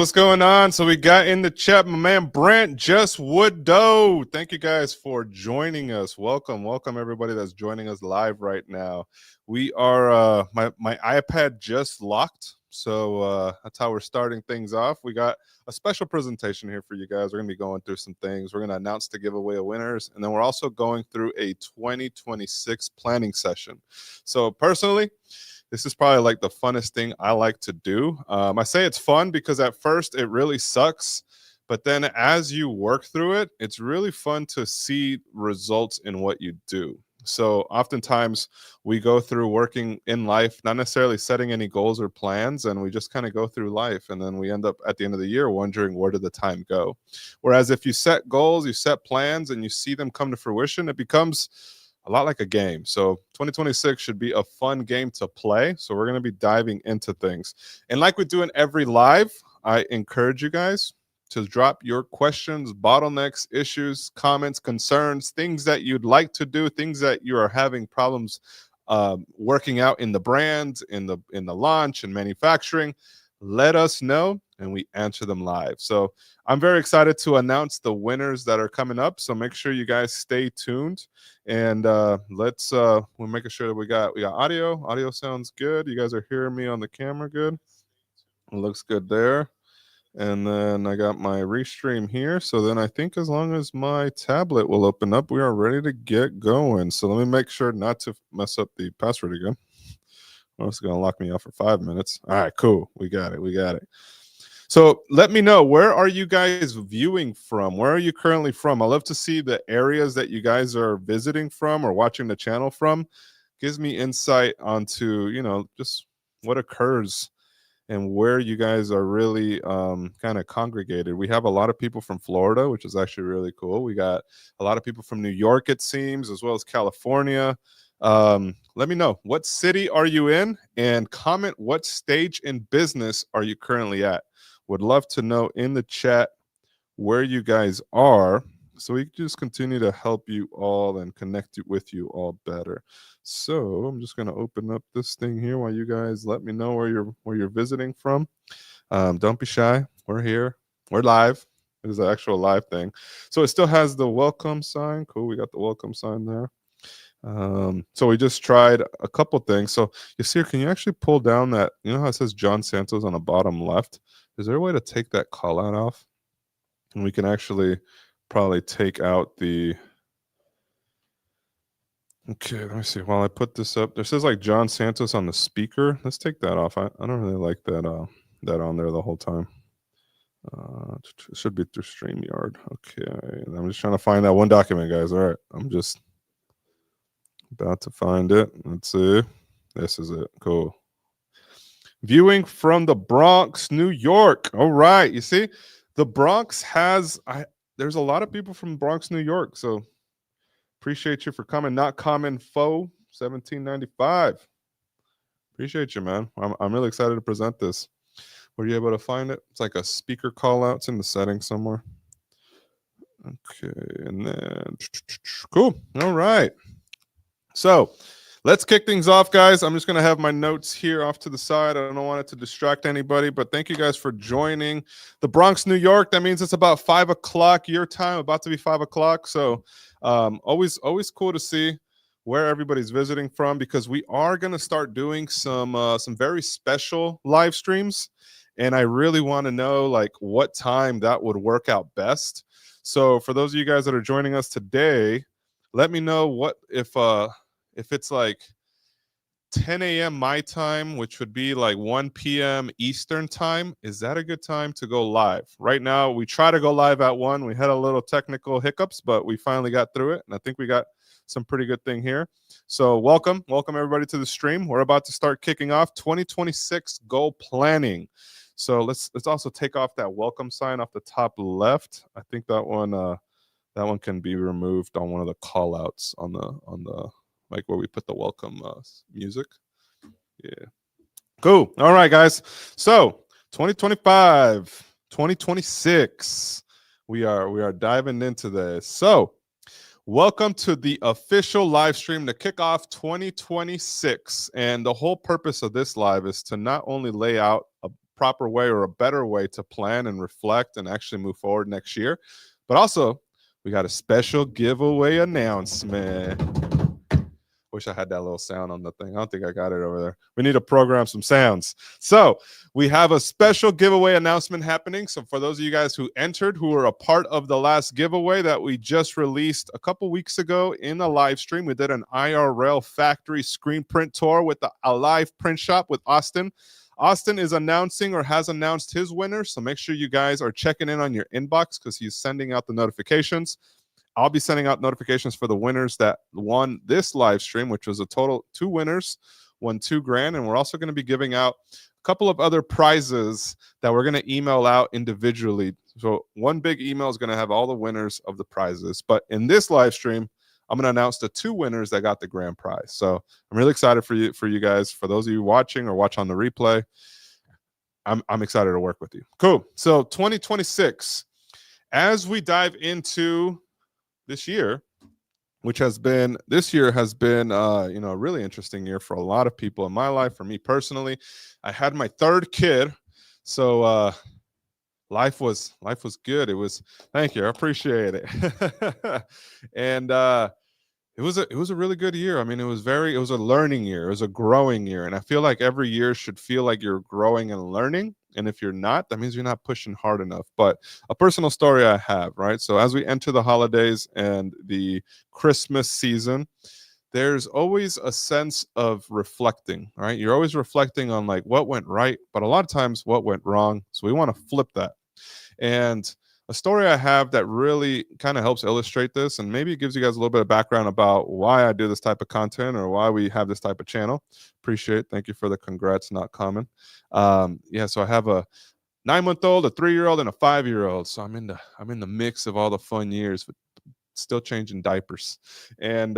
What's going on? So we got in the chat, my man Brent just would do. Thank you guys for joining us. Welcome everybody that's joining us live right now. We are my iPad just locked, so that's how we're starting things off. We got a special presentation here for you guys. We're gonna be going through some things. We're gonna announce the giveaway of winners, and then we're also going through a 2026 planning session. So personally, this is probably like the funnest thing I like to do. I say it's fun because at first it really sucks, but then as you work through it, it's really fun to see results in what you do. So oftentimes we go through working in life, not necessarily setting any goals or plans, and we just kind of go through life. And then we end up at the end of the year wondering, where did the time go? Whereas if you set goals, you set plans, and you see them come to fruition, it becomes a lot like a game. So 2026 should be a fun game to play. So we're going to be diving into things. And like we do in every live, I encourage you guys to drop your questions, bottlenecks, issues, comments, concerns, things that you'd like to do, things that you are having problems working out in the brand, in the launch and manufacturing. Let us know and we answer them live. So I'm very excited to announce the winners that are coming up. So make sure you guys stay tuned, and let's we're making sure that we got audio. Audio sounds good. You guys are hearing me on the camera good. It looks good there. And then I got my restream here. So then I think as long as my tablet will open up, we are ready to get going. So let me make sure not to mess up the password again. Oh, it's going to lock me out for 5 minutes. All right, cool. We got it. So let me know, where are you guys viewing from? Where are you currently from? I love to see the areas that you guys are visiting from or watching the channel from. Gives me insight onto, just what occurs and where you guys are really kind of congregated. We have a lot of people from Florida, which is actually really cool. We got a lot of people from New York, it seems, as well as California. Let me know, what city are you in, and comment what stage in business are you currently at. Would love to know in the chat where you guys are, so we can just continue to help you all and connect with you all better. So I'm just going to open up this thing here while you guys let me know where you're visiting from. Don't be shy. We're here. We're live. It is an actual live thing. So it still has the welcome sign. Cool. We got the welcome sign there. So we just tried a couple things. So you see, can you actually pull down that, how it says John Santos on the bottom left? Is there a way to take that call out off? And we can actually probably take out the, okay, let me see. While I put this up, there says like John Santos on the speaker. Let's take that off. I don't really like that on there the whole time. It should be through StreamYard. Okay, I'm just trying to find that one document, guys. All right, I'm just about to find it. Let's see. This is it. Cool. Viewing from the Bronx, New York. All right. You see, the Bronx has, there's a lot of people from Bronx, New York. So appreciate you for coming. Not Common Foe, 1795. Appreciate you, man. I'm really excited to present this. Were you able to find it? It's like a speaker call out. It's in the settings somewhere. Okay. And then, cool. All right. So let's kick things off, guys. I'm just going to have my notes here off to the side. I don't want it to distract anybody, but thank you guys for joining. The Bronx, New York, that means it's about 5 o'clock your time, about to be 5 o'clock. So always cool to see where everybody's visiting from, because we are going to start doing some very special live streams. And I really want to know like what time that would work out best. So for those of you guys that are joining us today, let me know what if it's like 10 a.m. my time, which would be like 1 p.m. Eastern time. Is that a good time to go live? Right now, we try to go live at 1. We had a little technical hiccups, but we finally got through it. And I think we got some pretty good thing here. So welcome everybody to the stream. We're about to start kicking off 2026 goal planning. So let's also take off that welcome sign off the top left. I think that one can be removed on one of the call outs on the like where we put the welcome music. Yeah. Cool. All right, guys. So 2025, 2026, we are diving into this. So welcome to the official live stream to kick off 2026. And the whole purpose of this live is to not only lay out a proper way or a better way to plan and reflect and actually move forward next year. But also, we got a special giveaway announcement. Wish I had that little sound on the thing. I don't think I got it over there. We need to program some sounds. So we have a special giveaway announcement happening. So for those of you guys who entered, who were a part of the last giveaway that we just released a couple weeks ago in a live stream, we did an IRL factory screen print tour with a live print shop with Austin. Austin is announcing or has announced his winner. So make sure you guys are checking in on your inbox because he's sending out the notifications. I'll be sending out notifications for the winners that won this live stream, which was a total 2 winners, won $2,000. And we're also going to be giving out a couple of other prizes that we're going to email out individually. So one big email is going to have all the winners of the prizes. But in this live stream, I'm going to announce the 2 winners that got the grand prize. So I'm really excited for you guys. For those of you watching or watch on the replay, I'm excited to work with you. Cool. So 2026, as we dive into this year, which has been a really interesting year for a lot of people in my life. For me personally, I had my 3rd kid, so life was good. It was, thank you, I appreciate it. And it was a really good year. I mean, it was a learning year. It was a growing year, and I feel like every year should feel like you're growing and learning. And if you're not, that means you're not pushing hard enough. But a personal story I have, right? So as we enter the holidays and the Christmas season, there's always a sense of reflecting, right? You're always reflecting on like what went right, but a lot of times what went wrong. So we want to flip that. And a story I have that really kind of helps illustrate this, and maybe it gives you guys a little bit of background about why I do this type of content or why we have this type of channel. Appreciate it. Thank you for the congrats, not common. So I have a 9-month-old, a 3-year-old, and a 5-year-old. So I'm in the mix of all the fun years, but still changing diapers. And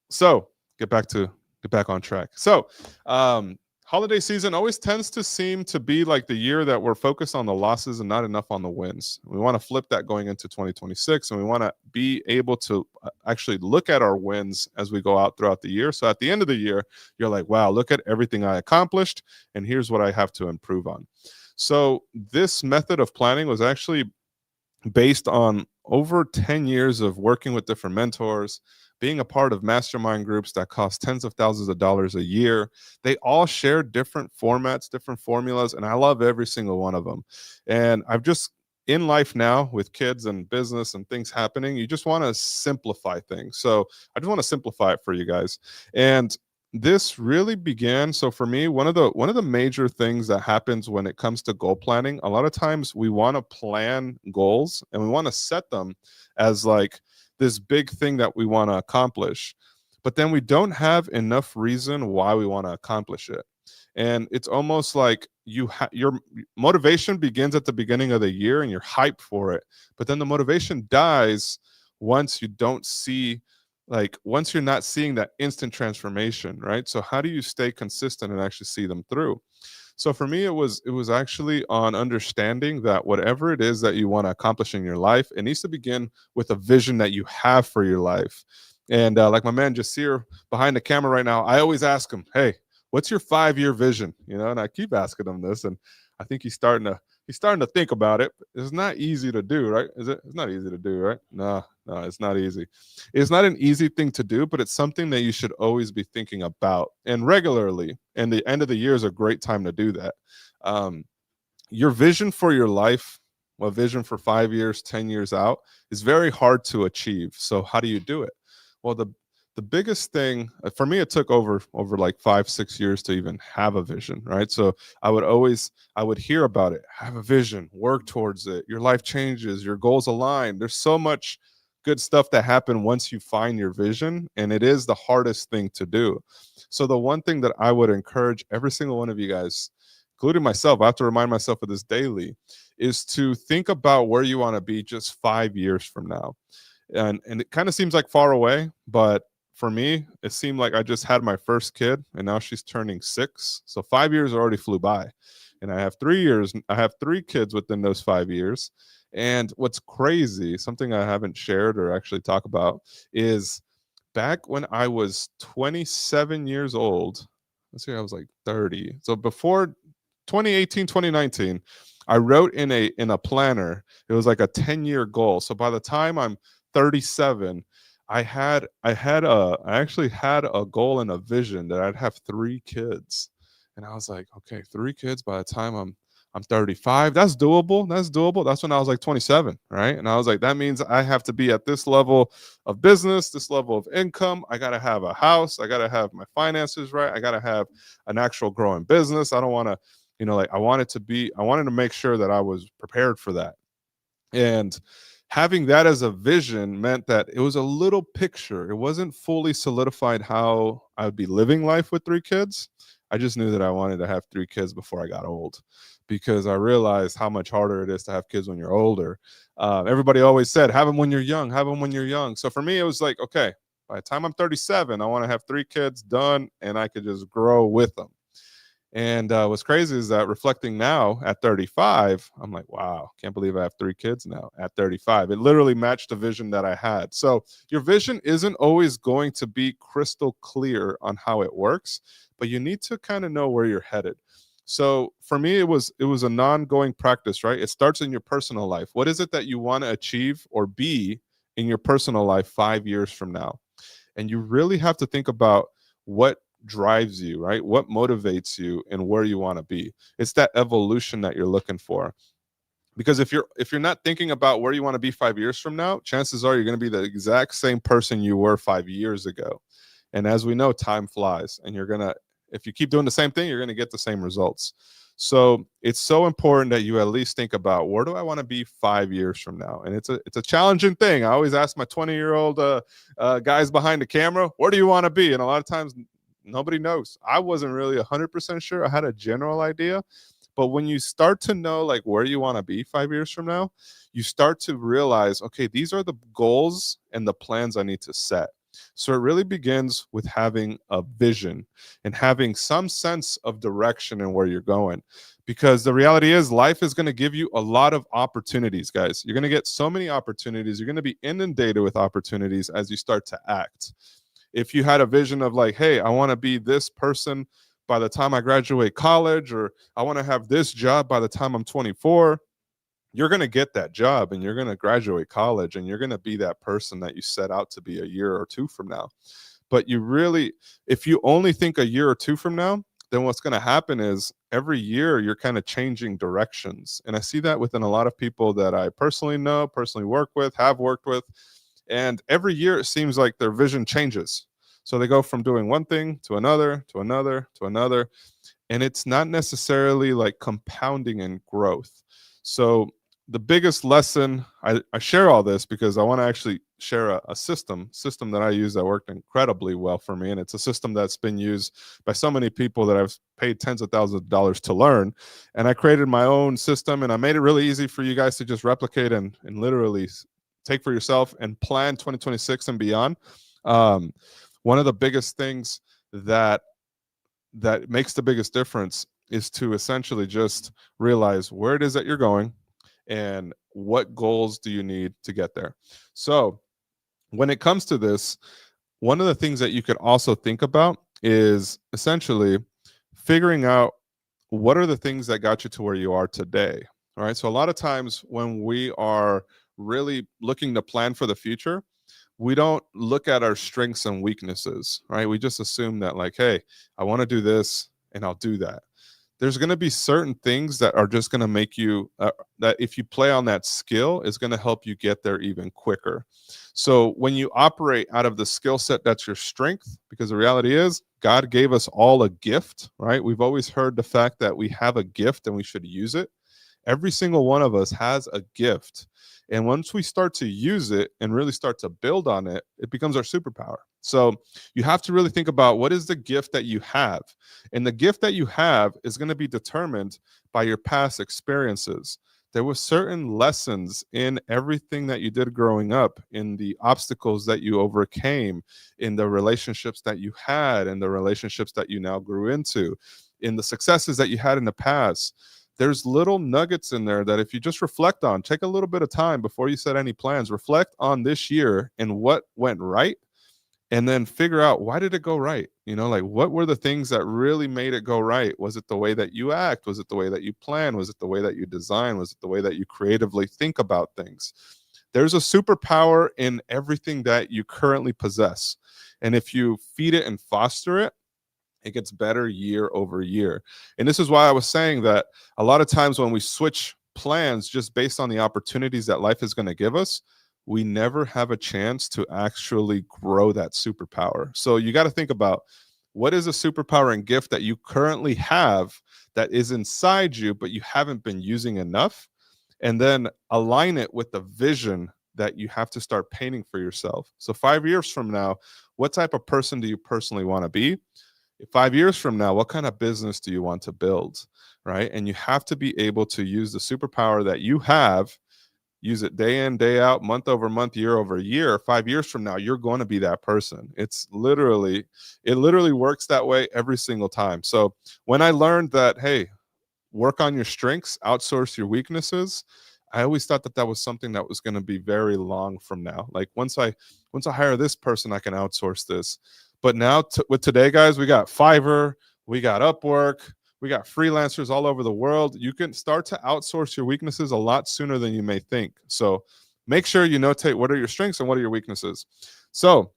so get back on track. So holiday season always tends to seem to be like the year that we're focused on the losses and not enough on the wins. We want to flip that going into 2026, and we want to be able to actually look at our wins as we go out throughout the year. So at the end of the year, you're like, wow, look at everything I accomplished, and here's what I have to improve on. So this method of planning was actually based on over 10 years of working with different mentors, being a part of mastermind groups that cost tens of thousands of dollars a year. They all share different formats, different formulas, and I love every single one of them. And I've just, in life now with kids and business and things happening, you just want to simplify things. So I just want to simplify it for you guys. And this really began, so for me, one of the major things that happens when it comes to goal planning, a lot of times we want to plan goals and we want to set them as like this big thing that we want to accomplish, but then we don't have enough reason why we want to accomplish it. And it's almost like your motivation begins at the beginning of the year and you're hyped for it, but then the motivation dies once you don't see, like once you're not seeing that instant transformation, right? So how do you stay consistent and actually see them through? So for me, it was actually on understanding that whatever it is that you want to accomplish in your life, it needs to begin with a vision that you have for your life. And like my man Jasir behind the camera right now, I always ask him, hey, what's your 5-year vision? You know, and I keep asking him this, and I think he's starting to think about it. It's not easy to do, right? Is it? It's not easy to do, right? No, it's not easy. It's not an easy thing to do, but it's something that you should always be thinking about and regularly. And the end of the year is a great time to do that. Your vision for your life, a vision for 5 years, 10 years out, is very hard to achieve. So how do you do it? Well, the biggest thing for me, it took over like 5-6 years to even have a vision, right? So I would hear about it, have a vision, work towards it. Your life changes, your goals align. There's so much good stuff that happen once you find your vision, and it is the hardest thing to do. So the one thing that I would encourage every single one of you guys, including myself, I have to remind myself of this daily, is to think about where you want to be just 5 years from now. And it kind of seems like far away, but for me, it seemed like I just had my first kid and now she's turning 6. So 5 years already flew by. And I have 3 kids within those 5 years. And what's crazy, something I haven't shared or actually talk about, is back when I was 27 years old, let's say I was like 30. So before 2018, 2019, I wrote in a planner. It was like a 10-year goal. So by the time I'm 37, I actually had a goal and a vision that I'd have 3 kids. And I was like, okay, 3 kids by the time I'm 35. That's doable. That's doable. That's when I was like 27, right? And I was like, that means I have to be at this level of business, this level of income. I got to have a house. I got to have my finances right. I got to have an actual growing business. I don't want to, like I wanted to make sure that I was prepared for that. And having that as a vision meant that it was a little picture. It wasn't fully solidified how I would be living life with 3 kids. I just knew that I wanted to have 3 kids before I got old, because I realized how much harder it is to have kids when you're older. Everybody always said, have them when you're young, have them when you're young. So for me, it was like, okay, by the time I'm 37, I want to have 3 kids done and I could just grow with them. And what's crazy is that reflecting now at 35, I'm like, wow, can't believe I have 3 kids now at 35. It literally matched the vision that I had. So your vision isn't always going to be crystal clear on how it works, but you need to kind of know where you're headed. So for me, it was an ongoing practice, right? It starts in your personal life. What is it that you want to achieve or be in your personal life 5 years from now? And you really have to think about what drives you, right? What motivates you and where you want to be. It's that evolution that you're looking for. Because if you're not thinking about where you want to be 5 years from now, chances are you're going to be the exact same person you were 5 years ago. And as we know, time flies, and if you keep doing the same thing, you're going to get the same results. So it's so important that you at least think about, where do I want to be 5 years from now? And it's a challenging thing. I always ask my 20-year-old guys behind the camera, where do you want to be? And a lot of times nobody knows. I wasn't really 100% sure. I had a general idea. But when you start to know like where you want to be 5 years from now, you start to realize, okay, these are the goals and the plans I need to set. So it really begins with having a vision and having some sense of direction and where you're going. Because the reality is, life is going to give you a lot of opportunities, guys. You're going to get so many opportunities. You're going to be inundated with opportunities as you start to act. If you had a vision of like, hey, I want to be this person by the time I graduate college, or I want to have this job by the time I'm 24, you're going to get that job and you're going to graduate college and you're going to be that person that you set out to be a year or two from now. But if you only think a year or two from now, then what's going to happen is every year you're kind of changing directions. And I see that within a lot of people that I personally know, personally work with, have worked with. And every year it seems like their vision changes. So they go from doing one thing to another, to another, to another. And it's not necessarily like compounding in growth. So the biggest lesson, I share all this because I want to actually share a system that I use that worked incredibly well for me. And it's a system that's been used by so many people that I've paid tens of thousands of dollars to learn. And I created my own system, and I made it really easy for you guys to just replicate and literally take for yourself and plan 2026 and beyond. One of the biggest things that makes the biggest difference is to essentially just realize where it is that you're going and what goals do you need to get there. So when it comes to this, one of the things that you could also think about is essentially figuring out what are the things that got you to where you are today. All right. So a lot of times when we are really looking to plan for the future, we don't look at our strengths and weaknesses, right? We just assume that like, hey, I want to do this and I'll do that. There's going to be certain things that are just going to make you, that if you play on that skill, is going to help you get there even quicker. So when you operate out of the skill set that's your strength, because the reality is God gave us all a gift, right? We've always heard the fact that we have a gift and we should use it. Every single one of us has a gift. And once we start to use it and really start to build on it, it becomes our superpower. So you have to really think about what is the gift that you have. And the gift that you have is going to be determined by your past experiences. There were certain lessons in everything that you did growing up, in the obstacles that you overcame, in the relationships that you had, and the relationships that you now grew into, in the successes that you had in the past. There's little nuggets in there that if you just reflect on, take a little bit of time before you set any plans, reflect on this year and what went right and then figure out, why did it go right? Like, what were the things that really made it go right? Was it the way that you act? Was it the way that you plan? Was it the way that you design? Was it the way that you creatively think about things? There's a superpower in everything that you currently possess. And if you feed it and foster it, it gets better year over year. And this is why I was saying that a lot of times when we switch plans just based on the opportunities that life is going to give us, we never have a chance to actually grow that superpower. So you got to think about, what is a superpower and gift that you currently have that is inside you, but you haven't been using enough? And then align it with the vision that you have to start painting for yourself. So 5 years from now, what type of person do you personally want to be? 5 years from now, what kind of business do you want to build, right? And you have to be able to use the superpower that you have, use it day in, day out, month over month, year over year. 5 years from now, you're going to be that person. It literally works that way every single time. So when I learned that, hey, work on your strengths, outsource your weaknesses, I always thought that was something that was going to be very long from now. Like, once I hire this person, I can outsource this. But now with today, guys, we got Fiverr, we got Upwork, we got freelancers all over the world. You can start to outsource your weaknesses a lot sooner than you may think. So make sure you notate what are your strengths and what are your weaknesses. So,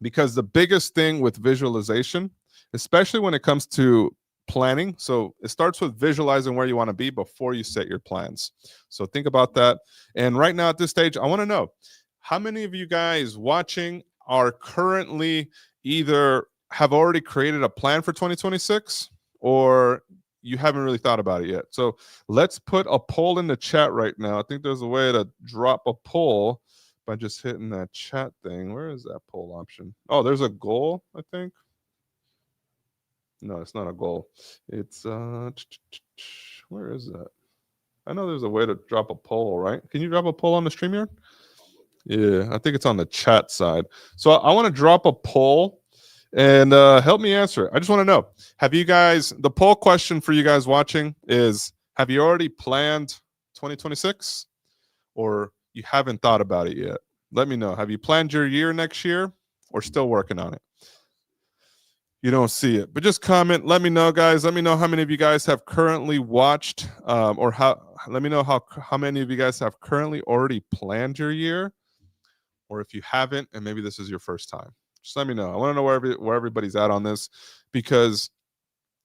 because the biggest thing with visualization, especially when it comes to planning, so it starts with visualizing where you want to be before you set your plans. So think about that. And right now at this stage, I want to know, how many of you guys watching are currently either have already created a plan for 2026, or you haven't really thought about it yet? So let's put a poll in the chat right now. I think there's a way to drop a poll by just hitting that chat thing. Where is that poll option? Oh, there's a goal, I think. No, it's not a goal. It's where is that? I know there's a way to drop a poll, right? Can you drop a poll on the StreamYard? Yeah, I think it's on the chat side. So I want to drop a poll, and help me answer it. I just want to know, have you guys, the poll question for you guys watching is, have you already planned 2026, or you haven't thought about it yet? Let me know. Have you planned your year next year, or still working on it? You don't see it, but just comment. Let me know, guys. Let me know how many of you guys have currently watched, or let me know how many of you guys have currently already planned your year, or if you haven't, and maybe this is your first time. Just let me know. I want to know where everybody's at on this, because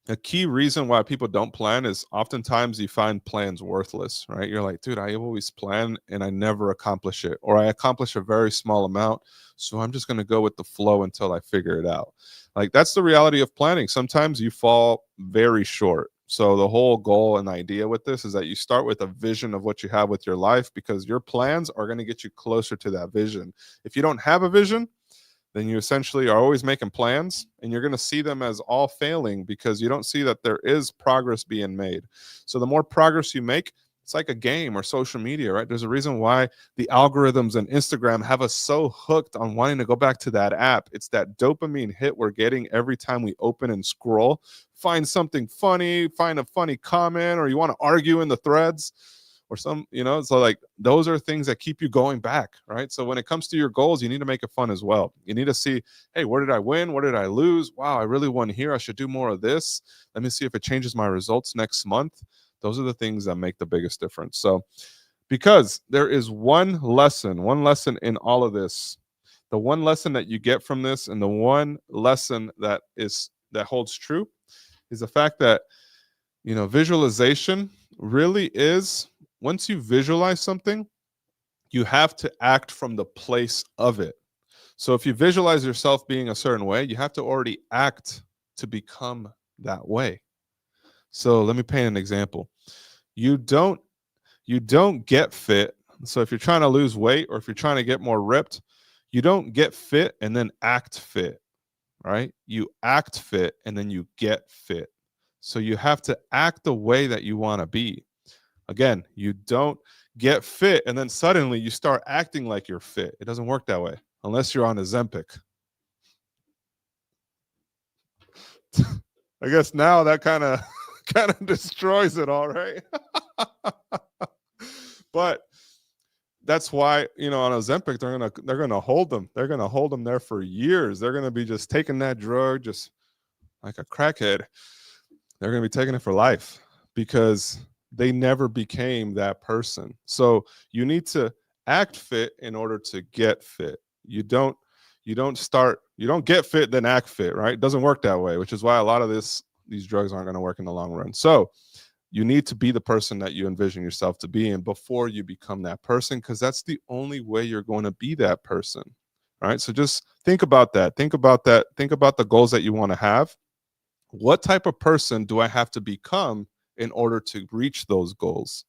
a key reason why people don't plan is oftentimes you find plans worthless, right? You're like, dude, I always plan and I never accomplish it, or I accomplish a very small amount, so I'm just going to go with the flow until I figure it out. Like, that's the reality of planning. Sometimes you fall very short. So the whole goal and idea with this is that you start with a vision of what you have with your life, because your plans are going to get you closer to that vision. If you don't have a vision, then you essentially are always making plans, and you're going to see them as all failing because you don't see that there is progress being made. So the more progress you make, it's like a game or social media, right? There's a reason why the algorithms and Instagram have us so hooked on wanting to go back to that app. It's that dopamine hit we're getting every time we open and scroll, find something funny, find a funny comment, or you want to argue in the threads, or some, so like, those are things that keep you going back, right? So when it comes to your goals, you need to make it fun as well. You need to see, hey, where did I win? Where did I lose? Wow, I really won here. I should do more of this. Let me see if it changes my results next month. Those are the things that make the biggest difference. So, because there is one lesson in all of this, the one lesson that you get from this, and the one lesson that holds true, is the fact that, visualization really is, once you visualize something, you have to act from the place of it. So if you visualize yourself being a certain way, you have to already act to become that way. So let me paint an example. You don't get fit. So if you're trying to lose weight, or if you're trying to get more ripped, you don't get fit and then act fit, right? You act fit and then you get fit. So you have to act the way that you want to be. Again, you don't get fit and then suddenly you start acting like you're fit. It doesn't work that way unless you're on Ozempic. I guess now that kind of destroys it all, right? But that's why, you know, on Ozempic, they're gonna hold them. They're gonna hold them there for years. They're gonna be just taking that drug just like a crackhead. They're gonna be taking it for life because they never became that person. So you need to act fit in order to get fit. You don't get fit then act fit, right? It doesn't work that way, which is why a lot of these drugs aren't going to work in the long run. So you need to be the person that you envision yourself to be in before you become that person, because that's the only way you're going to be that person. All right. So just think about that. Think about that. Think about the goals that you want to have. What type of person do I have to become in order to reach those goals?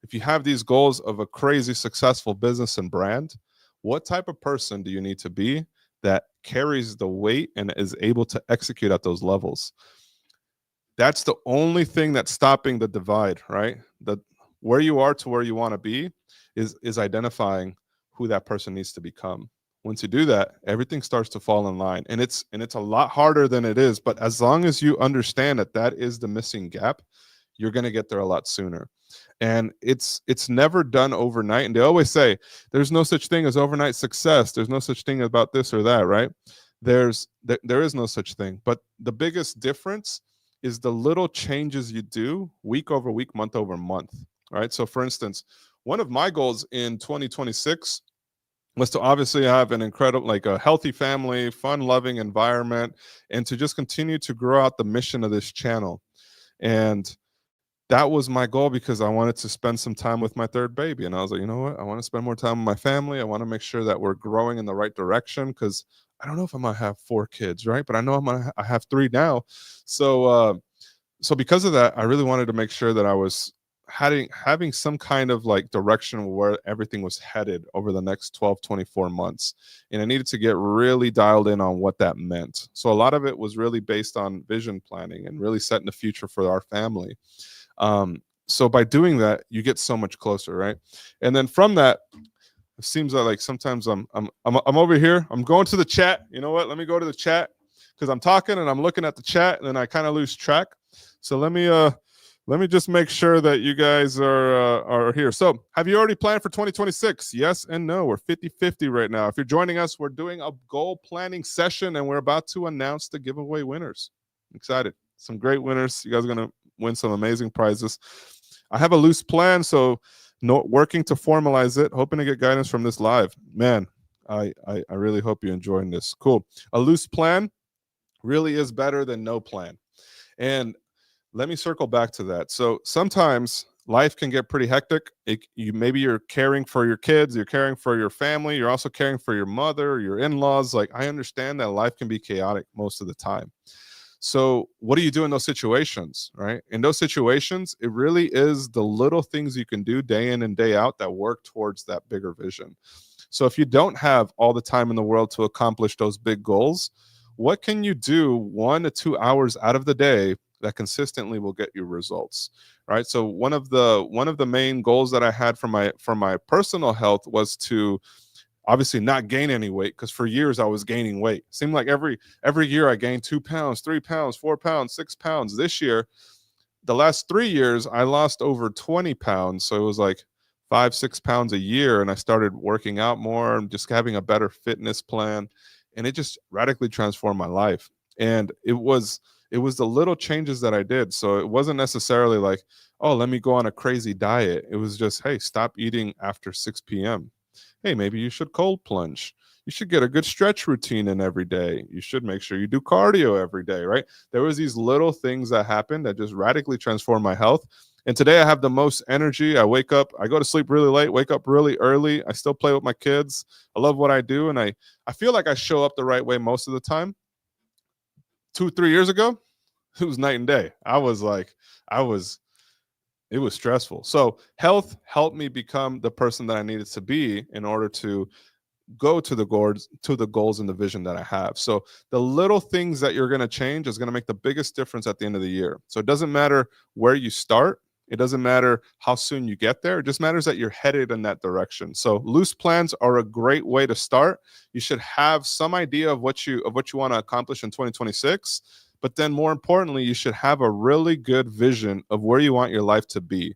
If you have these goals of a crazy successful business and brand, what type of person do you need to be that carries the weight and is able to execute at those levels? That's the only thing that's stopping the divide, right? The where you are to where you want to be is identifying who that person needs to become. Once you do that, everything starts to fall in line, and it's a lot harder than it is. But as long as you understand that that is the missing gap, you're going to get there a lot sooner. And it's never done overnight. And they always say there's no such thing as overnight success. There's no such thing about this or that, right? There is no such thing. But the biggest difference is the little changes you do week over week, month over month. All right. So for instance, one of my goals in 2026 was to obviously have an incredible, like a healthy family, fun loving environment, and to just continue to grow out the mission of this channel. And that was my goal because I wanted to spend some time with my third baby. And I was like, you know what? I want to spend more time with my family. I want to make sure that we're growing in the right direction, because I don't know if I'm going to have 4 kids, right? But I know I have 3 now. So because of that, I really wanted to make sure that I was having some kind of like direction where everything was headed over the next 12, 24 months. And I needed to get really dialed in on what that meant. So a lot of it was really based on vision planning and really setting the future for our family. So by doing that, you get so much closer, right? And then from that, it seems like sometimes I'm over here. I'm going to the chat. You know what? Let me go to the chat because I'm talking and I'm looking at the chat and then I kind of lose track. So let me just make sure that you guys are here. So have you already planned for 2026? Yes and no. We're 50-50 right now. If you're joining us, we're doing a goal planning session and we're about to announce the giveaway winners. I'm excited. Some great winners. You guys are going to win some amazing prizes. I have a loose plan, so working to formalize it, hoping to get guidance from this live. Man, I really hope you're enjoying this. Cool. A loose plan really is better than no plan. And let me circle back to that. So sometimes life can get pretty hectic. Maybe you're caring for your kids, you're caring for your family, you're also caring for your mother, your in-laws. Like, I understand that life can be chaotic most of the time. So what do you do in those situations, right? In those situations, it really is the little things you can do day in and day out that work towards that bigger vision. So if you don't have all the time in the world to accomplish those big goals, what can you do 1 to 2 hours out of the day that consistently will get you results, right? So one of the main goals that I had for my personal health was to obviously not gain any weight, because for years I was gaining weight. It seemed like every year I gained 2 pounds, 3 pounds, 4 pounds, 6 pounds. This year, the last 3 years, I lost over 20 pounds. So it was like 5-6 pounds a year. And I started working out more and just having a better fitness plan. And it just radically transformed my life. And it was the little changes that I did. So it wasn't necessarily like, oh, let me go on a crazy diet. It was just, hey, stop eating after 6 p.m. Hey, maybe you should cold plunge. You should get a good stretch routine in every day. You should make sure you do cardio every day, right? There was these little things that happened that just radically transformed my health. And today I have the most energy. I wake up, I go to sleep really late, wake up really early. I still play with my kids. I love what I do. And I feel like I show up the right way most of the time. 2-3 years ago, it was night and day. It was stressful. So health helped me become the person that I needed to be in order to go to the goals and the vision that I have. So the little things that you're going to change is going to make the biggest difference at the end of the year. So it doesn't matter where you start. It doesn't matter how soon you get there. It just matters that you're headed in that direction. So loose plans are a great way to start. You should have some idea of what you want to accomplish in 2026. But then more importantly, you should have a really good vision of where you want your life to be.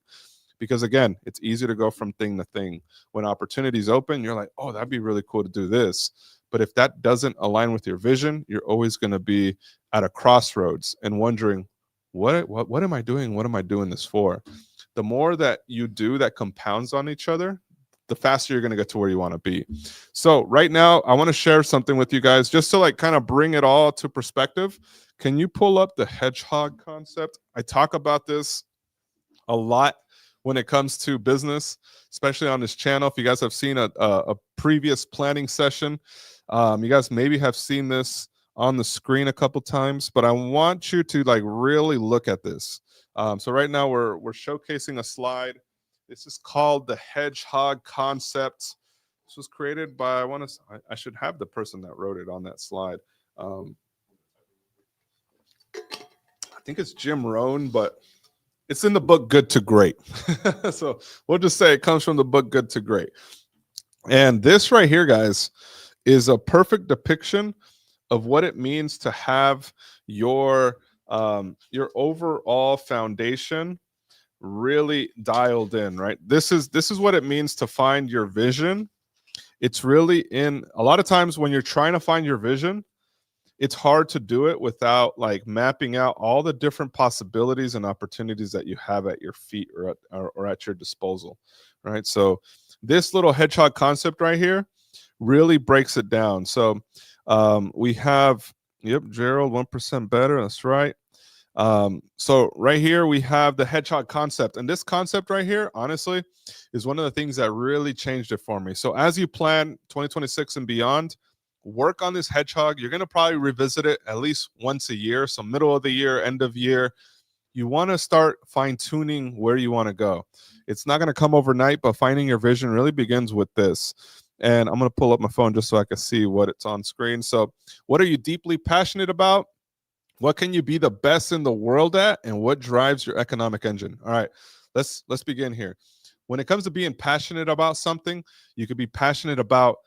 because again, it's easy to go from thing to thing. When opportunities open, you're like, oh, that'd be really cool to do this. But if that doesn't align with your vision, you're always going to be at a crossroads and wondering, what am I doing? What am I doing this for? The more that you do that compounds on each other, the faster you're going to get to where you want to be. So right now, I want to share something with you guys just to like kind of bring it all to perspective. Can you pull up the hedgehog concept? I talk about this a lot when it comes to business, especially on this channel. If you guys have seen a previous planning session, you guys maybe have seen this on the screen a couple times, but I want you to like really look at this. So right now we're showcasing a slide. This is called the hedgehog concept. This was created by, I should have the person that wrote it on that slide. I think it's Jim Rohn, but it's in the book Good to Great. So we'll just say it comes from the book Good to Great. And this right here, guys, is a perfect depiction of what it means to have your overall foundation really dialed in, right? This is what it means to find your vision. It's really in a lot of times when you're trying to find your vision, it's hard to do it without like mapping out all the different possibilities and opportunities that you have at your feet or at your disposal, right? So this little hedgehog concept right here really breaks it down. So we have, yep, Gerald, 1% better. That's right. So right here we have the hedgehog concept, and this concept right here, honestly, is one of the things that really changed it for me. So as you plan 2026 and beyond, work on this hedgehog. You're going to probably revisit it at least once a year. So middle of the year, end of year, you want to start fine-tuning where you want to go. It's not going to come overnight, but finding your vision really begins with this. And I'm going to pull up my phone just so I can see what it's on screen. So what are you deeply passionate about? What can you be the best in the world at? And what drives your economic engine? All right, let's begin here. When it comes to being passionate about something, you could be passionate about,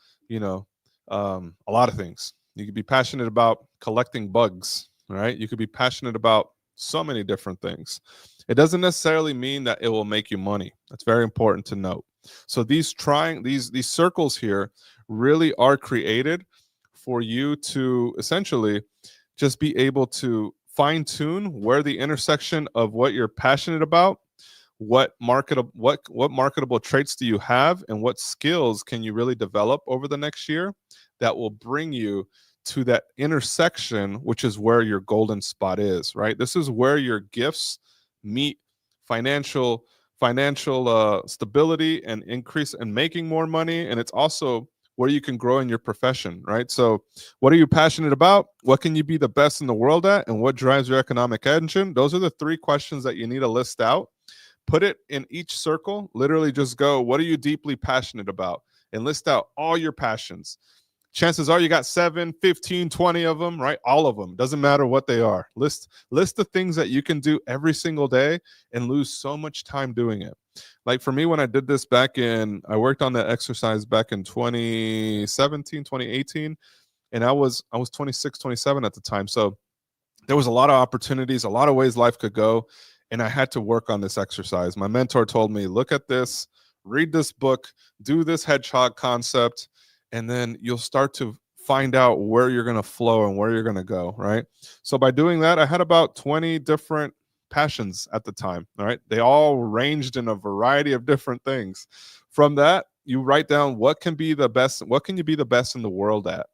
a lot of things. You could be passionate about collecting bugs, right? You could be passionate about so many different things. It doesn't necessarily mean that it will make you money. That's very important to note. So these circles here really are created for you to essentially just be able to fine tune where the intersection of what you're passionate about, what marketable traits do you have, and what skills can you really develop over the next year that will bring you to that intersection, which is where your golden spot is, right? This is where your gifts meet financial stability and increase and making more money. And it's also where you can grow in your profession, right? So what are you passionate about? What can you be the best in the world at? And what drives your economic engine? Those are the three questions that you need to list out. Put it in each circle. Literally just go, what are you deeply passionate about? And list out all your passions. Chances are you got 7, 15, 20 of them, right? All of them. Doesn't matter what they are. List the things that you can do every single day and lose so much time doing it. Like for me, when I did this I worked on that exercise back in 2017, 2018, and I was 26, 27 at the time. So there was a lot of opportunities, a lot of ways life could go, and I had to work on this exercise. My mentor told me, look at this, read this book, do this hedgehog concept, and then you'll start to find out where you're going to flow and where you're going to go, right? So by doing that, I had about 20 different passions at the time, all right? They all ranged in a variety of different things. From that, you write down what can you be the best in the world at.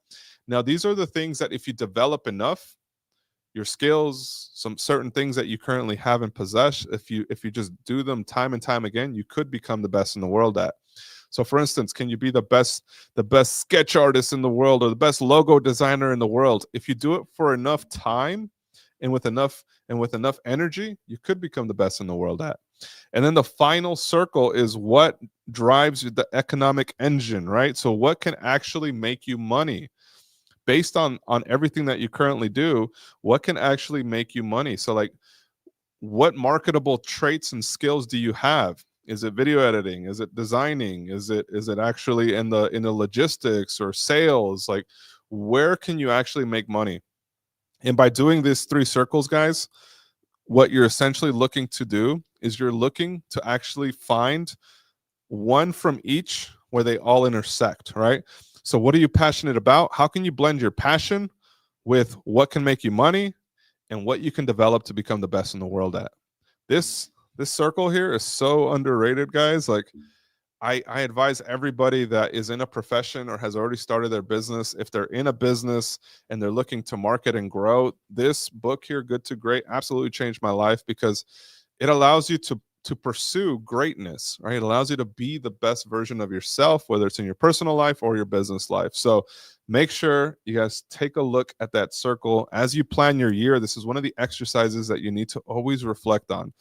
Now, these are the things that if you develop enough, your skills, some certain things that you currently have in possess, if you just do them time and time again, you could become the best in the world at. So for instance, can you be the best sketch artist in the world or the best logo designer in the world? If you do it for enough time and with enough energy, you could become the best in the world at. And then the final circle is what drives the economic engine, right? So what can actually make you money? Based on everything that you currently do, what can actually make you money? So like, what marketable traits and skills do you have? Is it video editing? Is it designing? Is it actually in the logistics or sales? Like, where can you actually make money? And by doing these 3 circles, guys, what you're essentially looking to do is you're looking to actually find one from each where they all intersect, right? So what are you passionate about? How can you blend your passion with what can make you money and what you can develop to become the best in the world at? This circle here is so underrated, guys. Like I advise everybody that is in a profession or has already started their business, if they're in a business and they're looking to market and grow, this book here, Good to Great, absolutely changed my life because it allows you to pursue greatness, right? It allows you to be the best version of yourself, whether it's in your personal life or your business life. So make sure you guys take a look at that circle as you plan your year. This is one of the exercises that you need to always reflect on.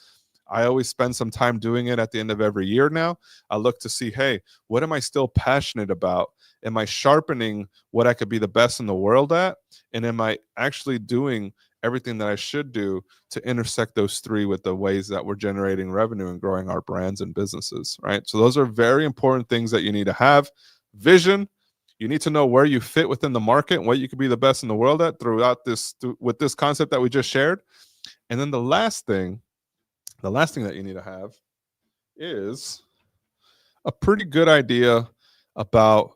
I always spend some time doing it at the end of every year now. I look to see, hey, what am I still passionate about? Am I sharpening what I could be the best in the world at? And am I actually doing everything that I should do to intersect those three with the ways that we're generating revenue and growing our brands and businesses, right? So those are very important things that you need to have. Vision. You need to know where you fit within the market and what you could be the best in the world at throughout this, with this concept that we just shared. And then the last thing that you need to have is a pretty good idea about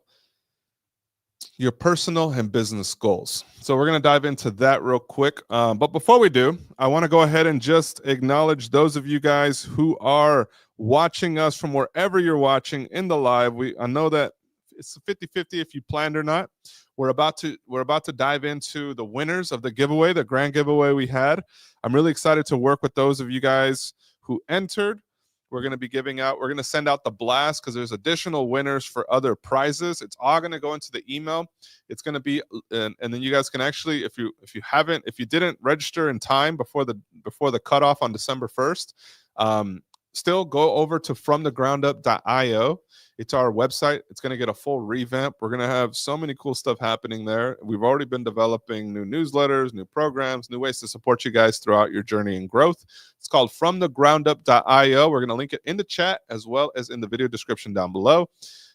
your personal and business goals. So we're going to dive into that real quick. But before we do, I want to go ahead and just acknowledge those of you guys who are watching us from wherever you're watching in the live. I know that it's 50-50 if you planned or not. We're about to dive into the winners of the giveaway, the grand giveaway we had. I'm really excited to work with those of you guys who entered. We're going to send out the blast because there's additional winners for other prizes. It's all going to go into the email. It's going to be, and then you guys can actually, if you didn't register in time before the cutoff on December 1st, still go over to fromthegroundup.io. It's our website. It's going to get a full revamp. We're going to have so many cool stuff happening there. We've already been developing new newsletters, new programs, new ways to support you guys throughout your journey and growth. It's called fromthegroundup.io. We're going to link it in the chat as well as in the video description down below.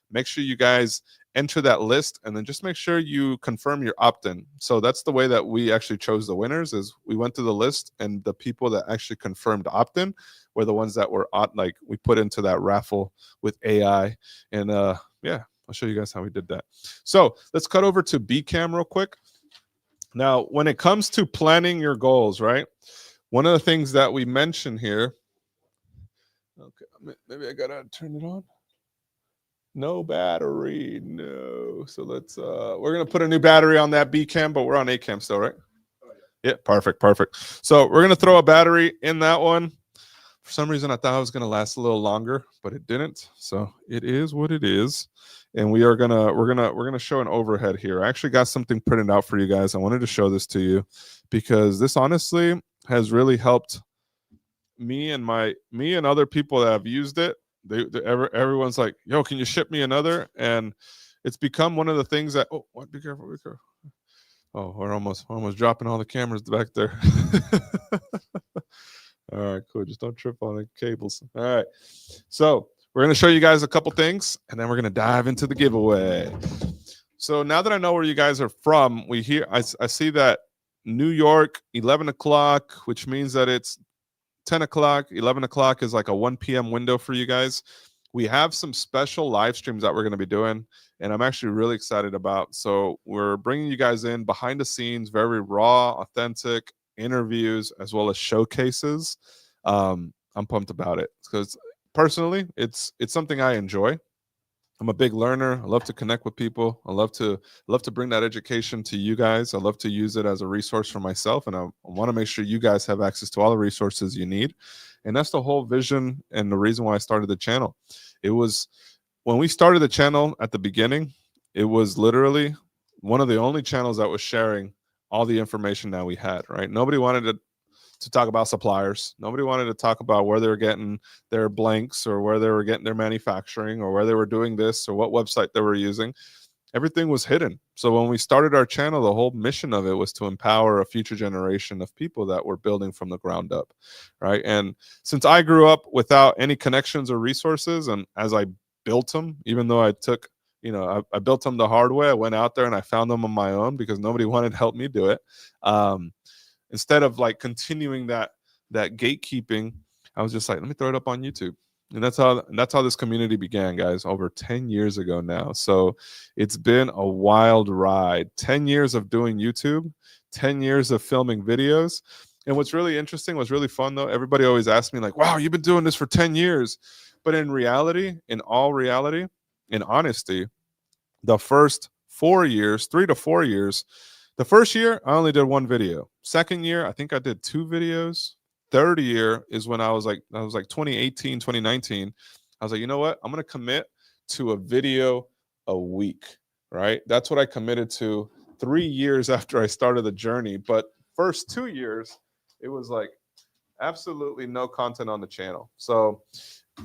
Make sure you guys enter that list and then just make sure you confirm your opt-in. So that's the way that we actually chose the winners, is we went through the list and the people that actually confirmed opt-in were the ones that were we put into that raffle with AI. And yeah, I'll show you guys how we did that. So let's cut over to Bcam real quick. Now, when it comes to planning your goals, right? One of the things that we mentioned here, okay, maybe I gotta turn it on. No battery, no. So let's we're gonna put a new battery on that B cam, but we're on A cam still, right? Oh, yeah, perfect. So we're gonna throw a battery in that one. For some reason I thought it was gonna last a little longer, but it didn't. So it is what it is. And we're gonna show an overhead here. I actually got something printed out for you guys. I wanted to show this to you because this honestly has really helped me and other people that have used it. Everyone's like, yo, can you ship me another? And it's become one of the things that, oh, what, be careful. Oh, we're almost dropping all the cameras back there. All right, cool. Just don't trip on the cables. All right. So we're going to show you guys a couple things, and then we're going to dive into the giveaway. So now that I know where you guys are from, I see that New York, 11 o'clock, which means that it's 10 o'clock, 11 o'clock is like a 1 p.m. window for you guys. We have some special live streams that we're going to be doing, and I'm actually really excited about. So we're bringing you guys in behind the scenes, very raw, authentic interviews, as well as showcases. I'm pumped about it because personally, it's something I enjoy. I'm a big learner. I love to connect with people. I love to bring that education to you guys. I love to use it as a resource for myself, and I want to make sure you guys have access to all the resources you need. And that's the whole vision and the reason why I started the channel. It was when we started the channel at the beginning, it was literally one of the only channels that was sharing all the information that we had, right? Nobody wanted to talk about suppliers. Nobody wanted to talk about where they were getting their blanks or where they were getting their manufacturing or where they were doing this or what website they were using. Everything was hidden. So when we started our channel, the whole mission of it was to empower a future generation of people that were building from the ground up, right? And since I grew up without any connections or resources, and as I built them, even though I took, I built them the hard way, I went out there and I found them on my own because nobody wanted to help me do it. Instead of like continuing that gatekeeping, I was just like, let me throw it up on YouTube. And that's how this community began, guys, over 10 years ago now. So it's been a wild ride. 10 years of doing YouTube, 10 years of filming videos. And what's really interesting, what's really fun though, everybody always asks me like, wow, you've been doing this for 10 years. But in reality, in all reality, in honesty, the first 4 years, 3 to 4 years, the first year, I only did one video. Second year, I think I did 2 videos. Third year is when I was like 2018, 2019. I was like, you know what? I'm going to commit to a video a week, right? That's what I committed to 3 years after I started the journey. But first 2 years, it was like absolutely no content on the channel. So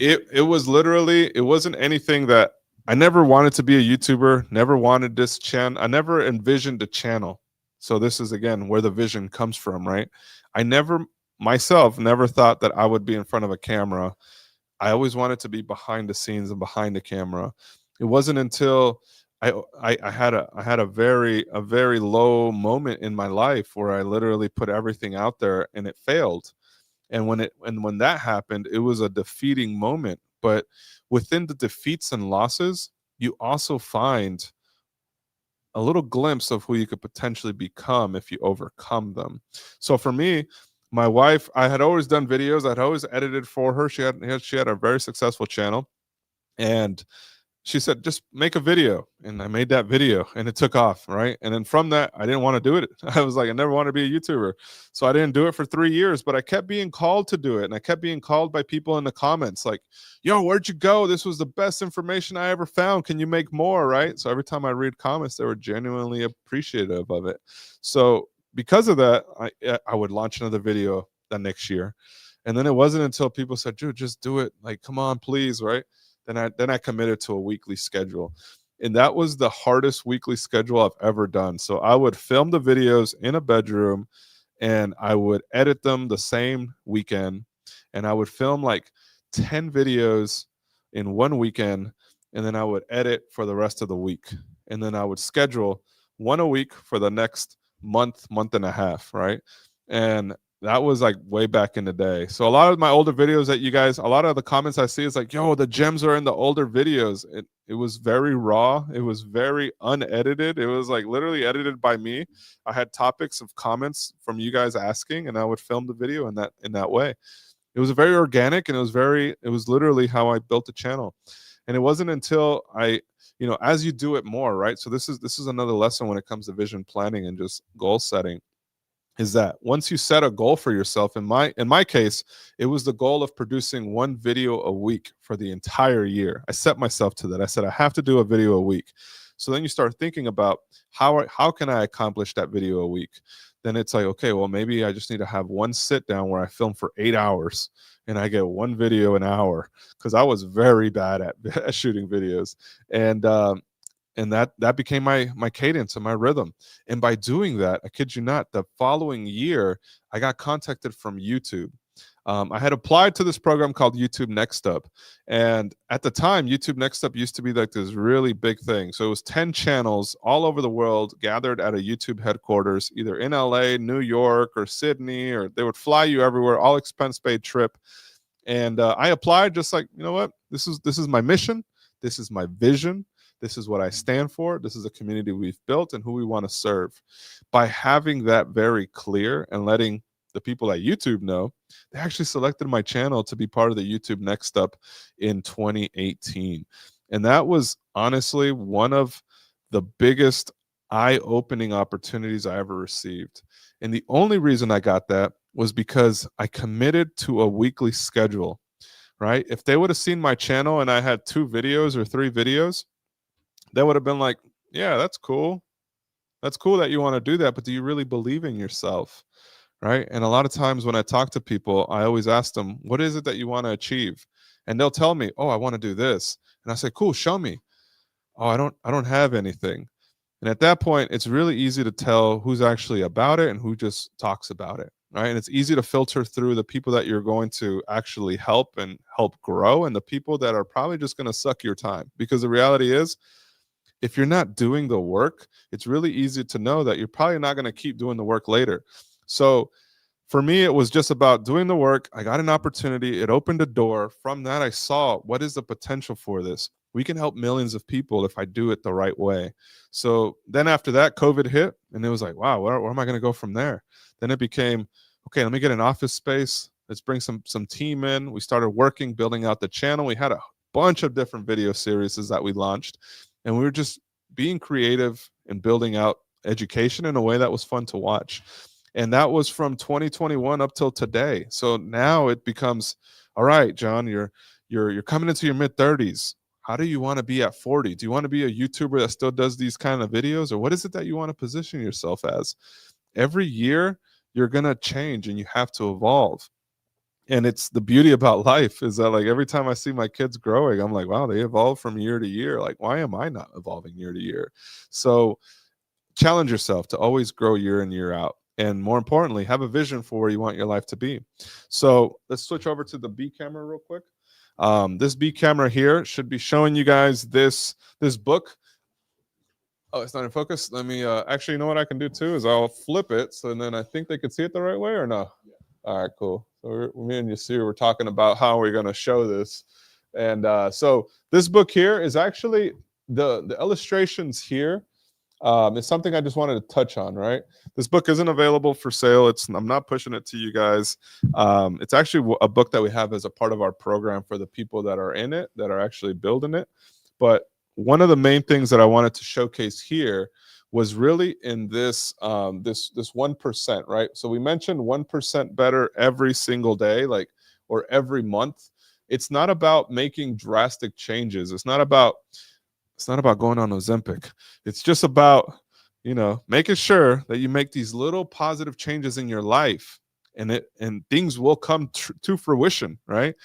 it was literally, it wasn't anything that I never wanted to be a YouTuber, never wanted this channel. I never envisioned a channel. So this is again where the vision comes from, right? I never myself never thought that I would be in front of a camera. I always wanted to be behind the scenes and behind the camera. It wasn't until I had a very low moment in my life where I literally put everything out there and it failed. And when that happened, it was a defeating moment. But within the defeats and losses, you also find a little glimpse of who you could potentially become if you overcome them. So for me, my wife, I had always done videos. I'd always edited for her. She had a very successful channel, and she said, just make a video. And I made that video and it took off, right? And then from that, I didn't want to do it. I was like, I never want to be a YouTuber. So I didn't do it for 3 years, but I kept being called to do it. And I kept being called by people in the comments like, yo, where'd you go? This was the best information I ever found. Can you make more, right? So every time I read comments, they were genuinely appreciative of it. So because of that, I would launch another video the next year. And then it wasn't until people said, dude, just do it. Like, come on, please, right? Then I committed to a weekly schedule. And that was the hardest weekly schedule I've ever done. So I would film the videos in a bedroom and I would edit them the same weekend. And I would film like 10 videos in one weekend. And then I would edit for the rest of the week. And then I would schedule one a week for the next month and a half, right? And that was like way back in the day. So a lot of my older videos that you guys, a lot of the comments I see is like, yo, the gems are in the older videos. It was very raw. It was very unedited. It was like literally edited by me. I had topics of comments from you guys asking, and I would film the video in that way. It was very organic, and it was literally how I built the channel. And it wasn't until as you do it more, right? So this is another lesson when it comes to vision planning and just goal setting. Is that once you set a goal for yourself, in my case, it was the goal of producing one video a week for the entire year. I set myself to that. I said I have to do a video a week. So then you start thinking about how can I accomplish that video a week? Then it's like, okay, well, maybe I just need to have one sit down where I film for 8 hours and I get one video an hour, because I was very bad at shooting videos. And that became my cadence and my rhythm. And by doing that, I kid you not, the following year, I got contacted from YouTube. I had applied to this program called YouTube Next Up. And at the time, YouTube Next Up used to be like this really big thing. So it was 10 channels all over the world gathered at a YouTube headquarters, either in LA, New York, or Sydney, or they would fly you everywhere, all expense paid trip. And I applied just like, you know what, this is my mission. This is my vision. This is what I stand for. This is a community we've built and who we want to serve. By having that very clear and letting the people at YouTube know, they actually selected my channel to be part of the YouTube Next Up in 2018. And that was honestly one of the biggest eye-opening opportunities I ever received. And the only reason I got that was because I committed to a weekly schedule, right? If they would have seen my channel and I had 2 videos or 3 videos, they would have been like, yeah, that's cool. That's cool that you want to do that, but do you really believe in yourself, right? And a lot of times when I talk to people, I always ask them, what is it that you want to achieve? And they'll tell me, oh, I want to do this. And I say, cool, show me. Oh, I don't have anything. And at that point, it's really easy to tell who's actually about it and who just talks about it, right? And it's easy to filter through the people that you're going to actually help and help grow, and the people that are probably just going to suck your time. Because the reality is, if you're not doing the work, it's really easy to know that you're probably not going to keep doing the work later. So For me, it was just about doing the work. I got an opportunity. It opened a door. From that, I saw what is the potential for this. We can help millions of people if I do it the right way. So then after that, COVID hit, and it was like, wow, where am I going to go from there? Then it became, okay, let me get an office space. Let's bring some team in. We started working, building out the channel. We had a bunch of different video series that we launched, and we were just being creative and building out education in a way that was fun to watch. And that was from 2021 up till today. So now it becomes, all right, John, you're coming into your mid 30s. How do you want to be at 40? Do you want to be a YouTuber that still does these kind of videos, or what is it that you want to position yourself as? Every year you're going to change and you have to evolve. And it's the beauty about life is that, like, every time I see my kids growing, I'm like, wow, they evolve from year to year. Like, why am I not evolving year to year? So challenge yourself to always grow year in, year out. And more importantly, have a vision for where you want your life to be. So let's switch over to the B camera real quick. This B camera here should be showing you guys this book. Oh, it's not in focus. Let me actually, you know what I can do too is I'll flip it, so then I think they can see it the right way, or no? Yeah. All right, cool. So me and Yasir were talking about how we're going to show this. And so this book here is actually the illustrations here. It's something I just wanted to touch on, right? This book isn't available for sale. I'm not pushing it to you guys. It's actually a book that we have as a part of our program for the people that are in it, that are actually building it. But one of the main things that I wanted to showcase here was really in this 1%, right? So we mentioned 1% better every single day, like, or every month. It's not about making drastic changes. It's not about going on Ozempic. It's just about, making sure that you make these little positive changes in your life, and things will come to fruition, right?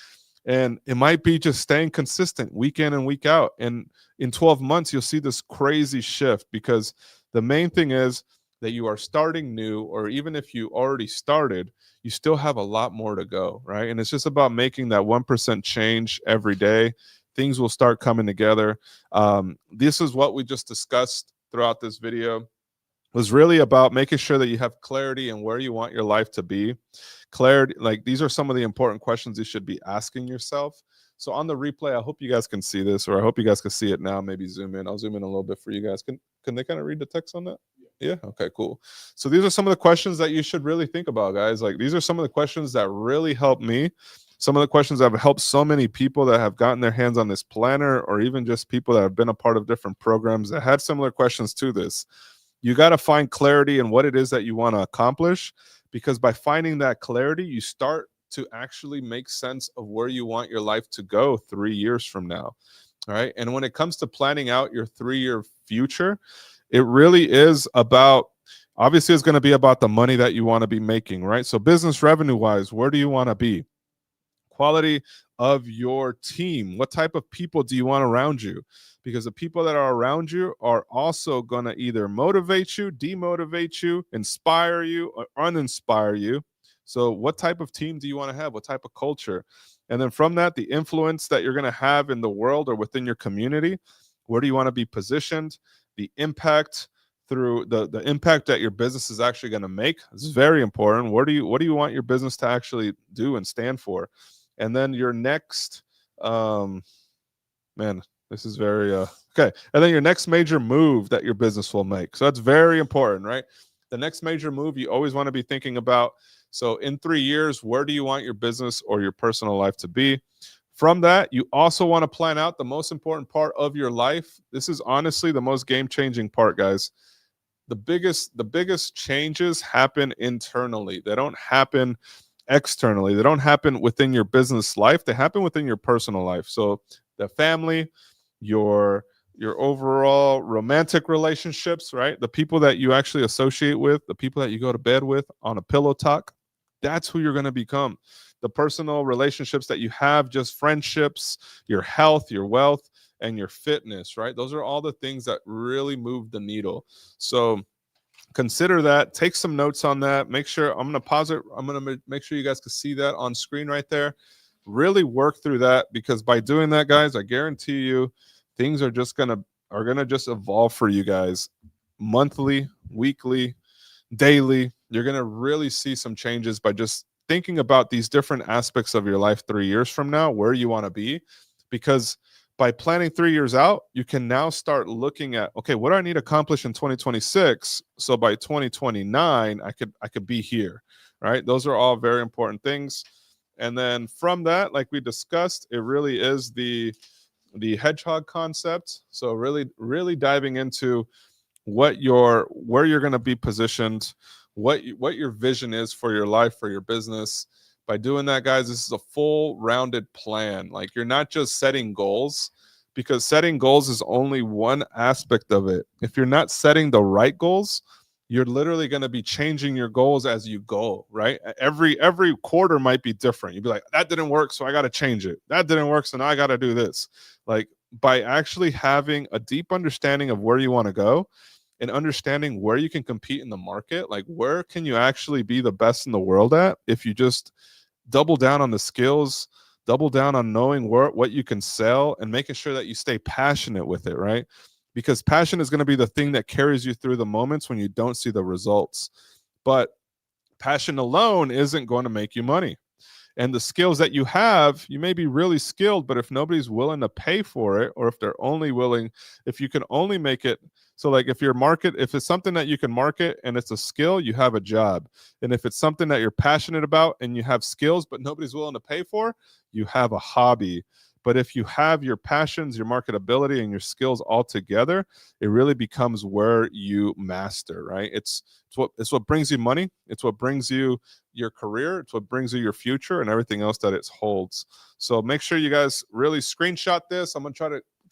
And it might be just staying consistent week in and week out. And in 12 months, you'll see this crazy shift, because the main thing is that you are starting new, or even if you already started, you still have a lot more to go, right? And it's just about making that 1% change every day. Things will start coming together. This is what we just discussed throughout this video. Was really about making sure that you have clarity in where you want your life to be. Clarity, like, these are some of the important questions you should be asking yourself. So on the replay, I hope you guys can see this, or I hope you guys can see it now. Maybe zoom in. I'll zoom in a little bit for you guys. Can they kind of read the text on that? Yeah. Okay, cool. So these are some of the questions that you should really think about, guys. Like, these are some of the questions that really helped me. Some of the questions that have helped so many people that have gotten their hands on this planner, or even just people that have been a part of different programs that had similar questions to this. You got to find clarity in what it is that you want to accomplish, because by finding that clarity, you start to actually make sense of where you want your life to go 3 years from now. All right. And when it comes to planning out your 3-year future, it really is about, obviously, it's going to be about the money that you want to be making, right? So business revenue wise, where do you want to be? Quality of your team. What type of people do you want around you? Because the people that are around you are also going to either motivate you, demotivate you, inspire you, or uninspire you. So what type of team do you want to have? What type of culture? And then from that, the influence that you're going to have in the world or within your community. Where do you want to be positioned? The impact through the impact that your business is actually going to make. This is very important. What do you want your business to actually do and stand for? And then your next, this is very, okay. And then your next major move that your business will make. So that's very important, right? The next major move you always want to be thinking about. So in 3 years, where do you want your business or your personal life to be? From that, you also want to plan out the most important part of your life. This is honestly the most game-changing part, guys. The biggest changes happen internally. They don't happen externally. They don't happen within your business life. They happen within your personal life. So the family, your overall romantic relationships, right? The people that you actually associate with, the people that you go to bed with on a pillow talk, that's who you're going to become. The personal relationships that you have, just friendships, your health, your wealth, and your fitness, right? Those are all the things that really move the needle. So consider that. Take some notes on that. Make sure, I'm going to pause it. I'm going to make sure you guys can see that on screen right there. Really work through that, because by doing that, guys, I guarantee you things are going to just evolve for you guys monthly, weekly, daily. you're going to really see some changes by just thinking about these different aspects of your life 3 years from now, where you want to be. Because by planning 3 years out, you can now start looking at, okay, what do I need to accomplish in 2026? So by 2029, I could be here, right? Those are all very important things. And then from that, like we discussed, it really is the hedgehog concept. So really diving into where you're going to be positioned, what your vision is for your life, for your business. By doing that, guys, this is a full rounded plan. Like, you're not just setting goals, because setting goals is only one aspect of it. If you're not setting the right goals, you're literally going to be changing your goals as you go, right? Every quarter might be different. You'd be like, that didn't work, so I got to change it. That didn't work, so now I got to do this. Like, by actually having a deep understanding of where you want to go and understanding where you can compete in the market, like where can you actually be the best in the world at, if you just double down on the skills, double down on knowing what you can sell, and making sure that you stay passionate with it, right? Because passion is going to be the thing that carries you through the moments when you don't see the results. But passion alone isn't going to make you money. And the skills that you have, you may be really skilled, but if nobody's willing to pay for it, or if they're only willing, if you can only make it, so like if if it's something that you can market and it's a skill, you have a job. And if it's something that you're passionate about and you have skills, but nobody's willing to pay for, you have a hobby. But if you have your passions, your marketability, and your skills all together, it really becomes where you master, right? It's what brings you money. It's what brings you your career. It's what brings you your future and everything else that it holds. So make sure you guys really screenshot this. I'm gonna try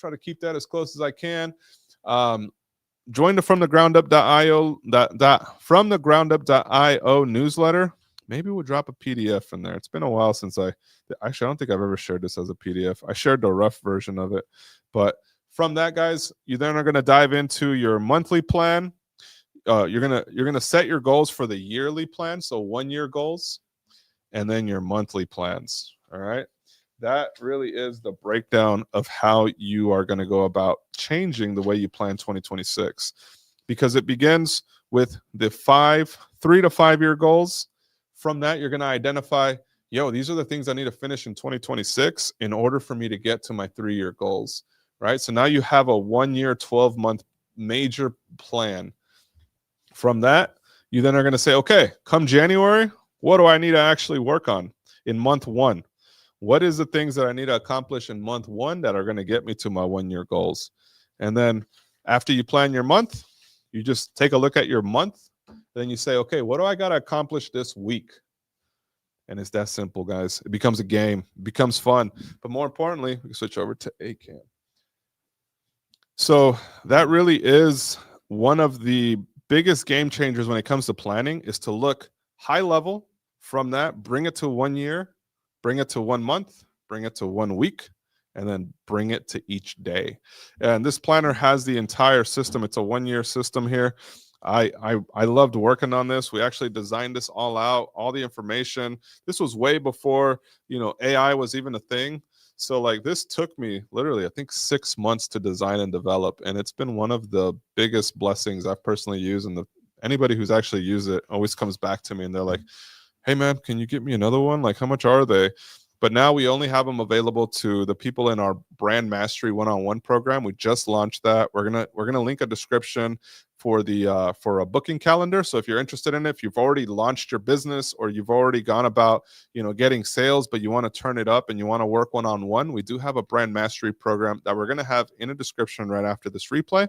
to keep that as close as I can. Join the fromthegroundup.io fromthegroundup.io newsletter. Maybe we'll drop a PDF in there. It's been a while since I don't think I've ever shared this as a PDF. I shared the rough version of it. But from that, guys, you then are going to dive into your monthly plan. You're gonna set your goals for the yearly plan, so 1 year goals, and then your monthly plans. All right. That really is the breakdown of how you are going to go about changing the way you plan 2026, because it begins with the 3 to 5 year goals. From that, you're going to identify, these are the things I need to finish in 2026 in order for me to get to my 3 year goals, right? So now you have a 1 year, 12-month major plan. From that, you then are going to say, okay, come January, what do I need to actually work on in month 1? What is the things that I need to accomplish in month 1 that are going to get me to my 1 year goals? And then after you plan your month, you just take a look at your month. Then you say, okay, what do I got to accomplish this week? And it's that simple, guys. It becomes a game. It becomes fun. But more importantly, we can switch over to ACAM. So that really is one of the biggest game changers when it comes to planning, is to look high level. From that, bring it to 1 year, bring it to 1 month, bring it to 1 week, and then bring it to each day. And this planner has the entire system. It's a 1 year system here. I loved working on this. We actually designed this all out, all the information. This was way before, AI was even a thing. So like, this took me literally, I think, 6 months to design and develop. And it's been one of the biggest blessings I've personally used. And anybody who's actually used it always comes back to me and they're like, hey man, can you get me another one? Like, how much are they? But now we only have them available to the people in our Brand Mastery one-on-one program. We just launched that. We're gonna link a description for a booking calendar. So if you're interested in it, if you've already launched your business or you've already gone about getting sales, but you want to turn it up and you want to work one-on-one, we do have a Brand Mastery program that we're gonna have in a description right after this replay.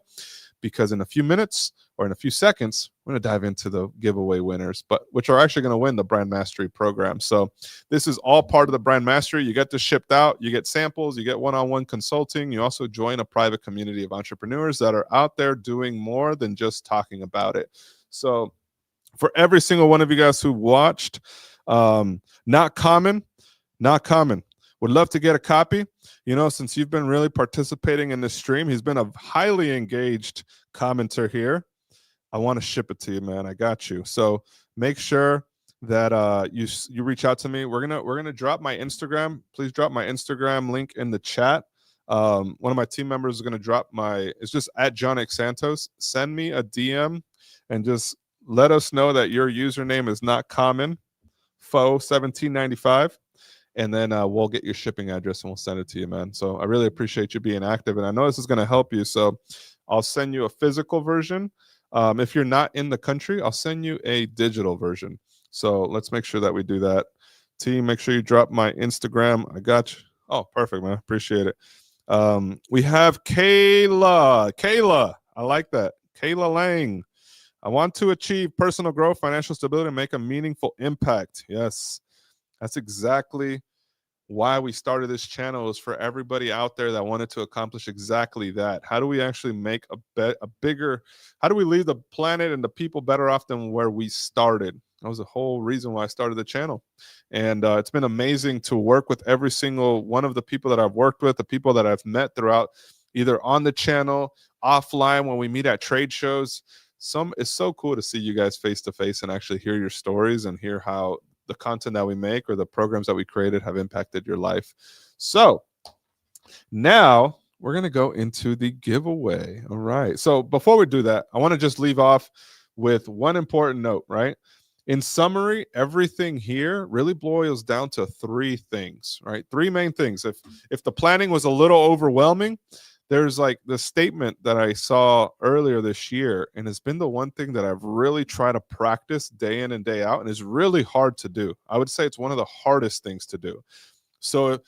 Because in a few minutes or in a few seconds, we're going to dive into the giveaway winners, which are actually going to win the Brand Mastery program. So this is all part of the Brand Mastery. You get this shipped out, you get samples, you get one-on-one consulting. You also join a private community of entrepreneurs that are out there doing more than just talking about it. So for every single one of you guys who watched, not common. Would love to get a copy. Since you've been really participating in this stream, he's been a highly engaged commenter here. I want to ship it to you, man. I got you. So make sure that you reach out to me. We're gonna drop my Instagram. Please drop my Instagram link in the chat. One of my team members is gonna drop it's just at John X Santos. Send me a DM and just let us know that your username is not common, Fo1795, and then we'll get your shipping address and we'll send it to you, man. So I really appreciate you being active, and I know this is going to help you. So I'll send you a physical version. If you're not in the country, I'll send you a digital version. So let's make sure that we do that. T, make sure you drop my Instagram. I got you. Oh, perfect, man. Appreciate it. We have Kayla. Kayla, I like that. Kayla Lang. I want to achieve personal growth, financial stability, and make a meaningful impact. Yes, that's exactly why we started this channel, is for everybody out there that wanted to accomplish exactly that. How do we actually make a bigger, how do we leave the planet and the people better off than where we started? That was the whole reason why I started the channel. And it's been amazing to work with every single one of the people that I've worked with, the people that I've met throughout, either on the channel, offline, when we meet at trade shows. It's so cool to see you guys face to face and actually hear your stories and hear how the content that we make or the programs that we created have impacted your life. So now we're going to go into the giveaway. All right. So before we do that, I want to just leave off with one important note, right? In summary, everything here really boils down to three things, right? Three main things. If the planning was a little overwhelming, there's like the statement that I saw earlier this year, and it's been the one thing that I've really tried to practice day in and day out, and is really hard to do. I would say it's one of the hardest things to do. So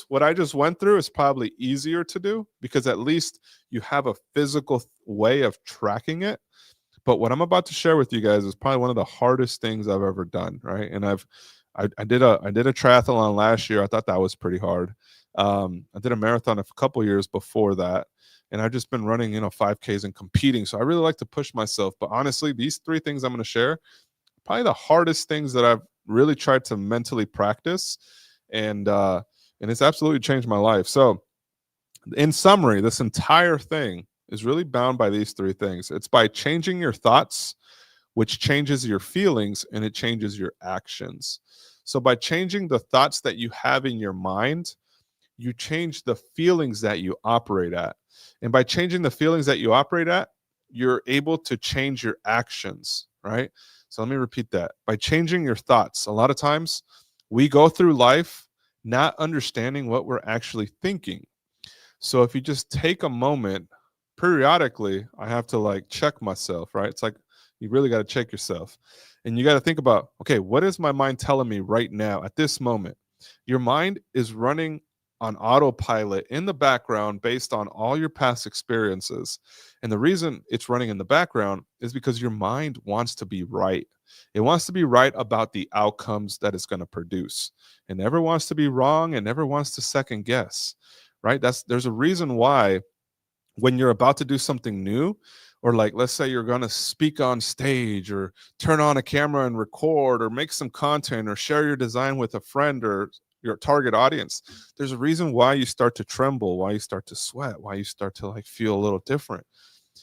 what I just went through is probably easier to do because at least you have a physical way of tracking it. But what I'm about to share with you guys is probably one of the hardest things I've ever done, right? And I did a triathlon last year. I thought that was pretty hard. I did a marathon a couple years before that, and I've just been running, 5Ks and competing. So I really like to push myself. But honestly, these three things I'm going to share, probably the hardest things that I've really tried to mentally practice, and it's absolutely changed my life. So, in summary, this entire thing is really bound by these three things. It's by changing your thoughts, which changes your feelings, and it changes your actions. So by changing the thoughts that you have in your mind, you change the feelings that you operate at. And by changing the feelings that you operate at, you're able to change your actions, right? So let me repeat that. By changing your thoughts, a lot of times we go through life not understanding what we're actually thinking. So if you just take a moment, periodically, I have to check myself, right? It's like you really got to check yourself. And you got to think about, okay, what is my mind telling me right now at this moment? Your mind is running on autopilot in the background based on all your past experiences. And the reason it's running in the background is because your mind wants to be right. It wants to be right about the outcomes that it's going to produce. It never wants to be wrong and never wants to second guess, right? There's a reason why when you're about to do something new, or let's say you're going to speak on stage or turn on a camera and record or make some content or share your design with a friend or your target audience, there's a reason why you start to tremble, why you start to sweat, why you start to feel a little different.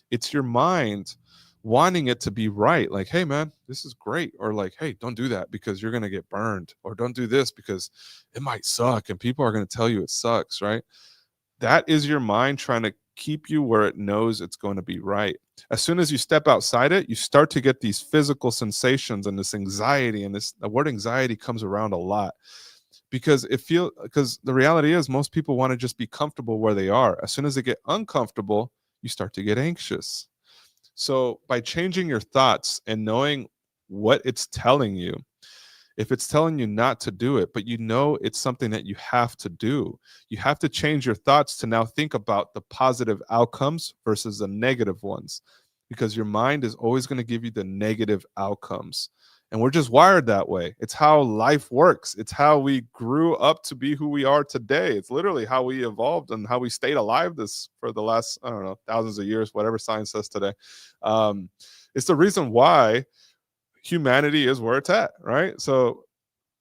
It's your mind wanting it to be right. Like, hey man, this is great. Or hey, don't do that because you're going to get burned. Or don't do this because it might suck and people are going to tell you it sucks, right? That is your mind trying to keep you where it knows it's going to be right. As soon as you step outside it, you start to get these physical sensations and this anxiety, and the word anxiety comes around a lot because the reality is most people want to just be comfortable where they are. As soon as they get uncomfortable, you start to get anxious. So by changing your thoughts and knowing what it's telling you, if it's telling you not to do it, but it's something that you have to do, you have to change your thoughts to now think about the positive outcomes versus the negative ones, because your mind is always going to give you the negative outcomes. And we're just wired that way. It's how life works. It's how we grew up to be who we are today. It's literally how we evolved and how we stayed alive for the last, I don't know, thousands of years, whatever science says today. It's the reason why humanity is where it's at, right? So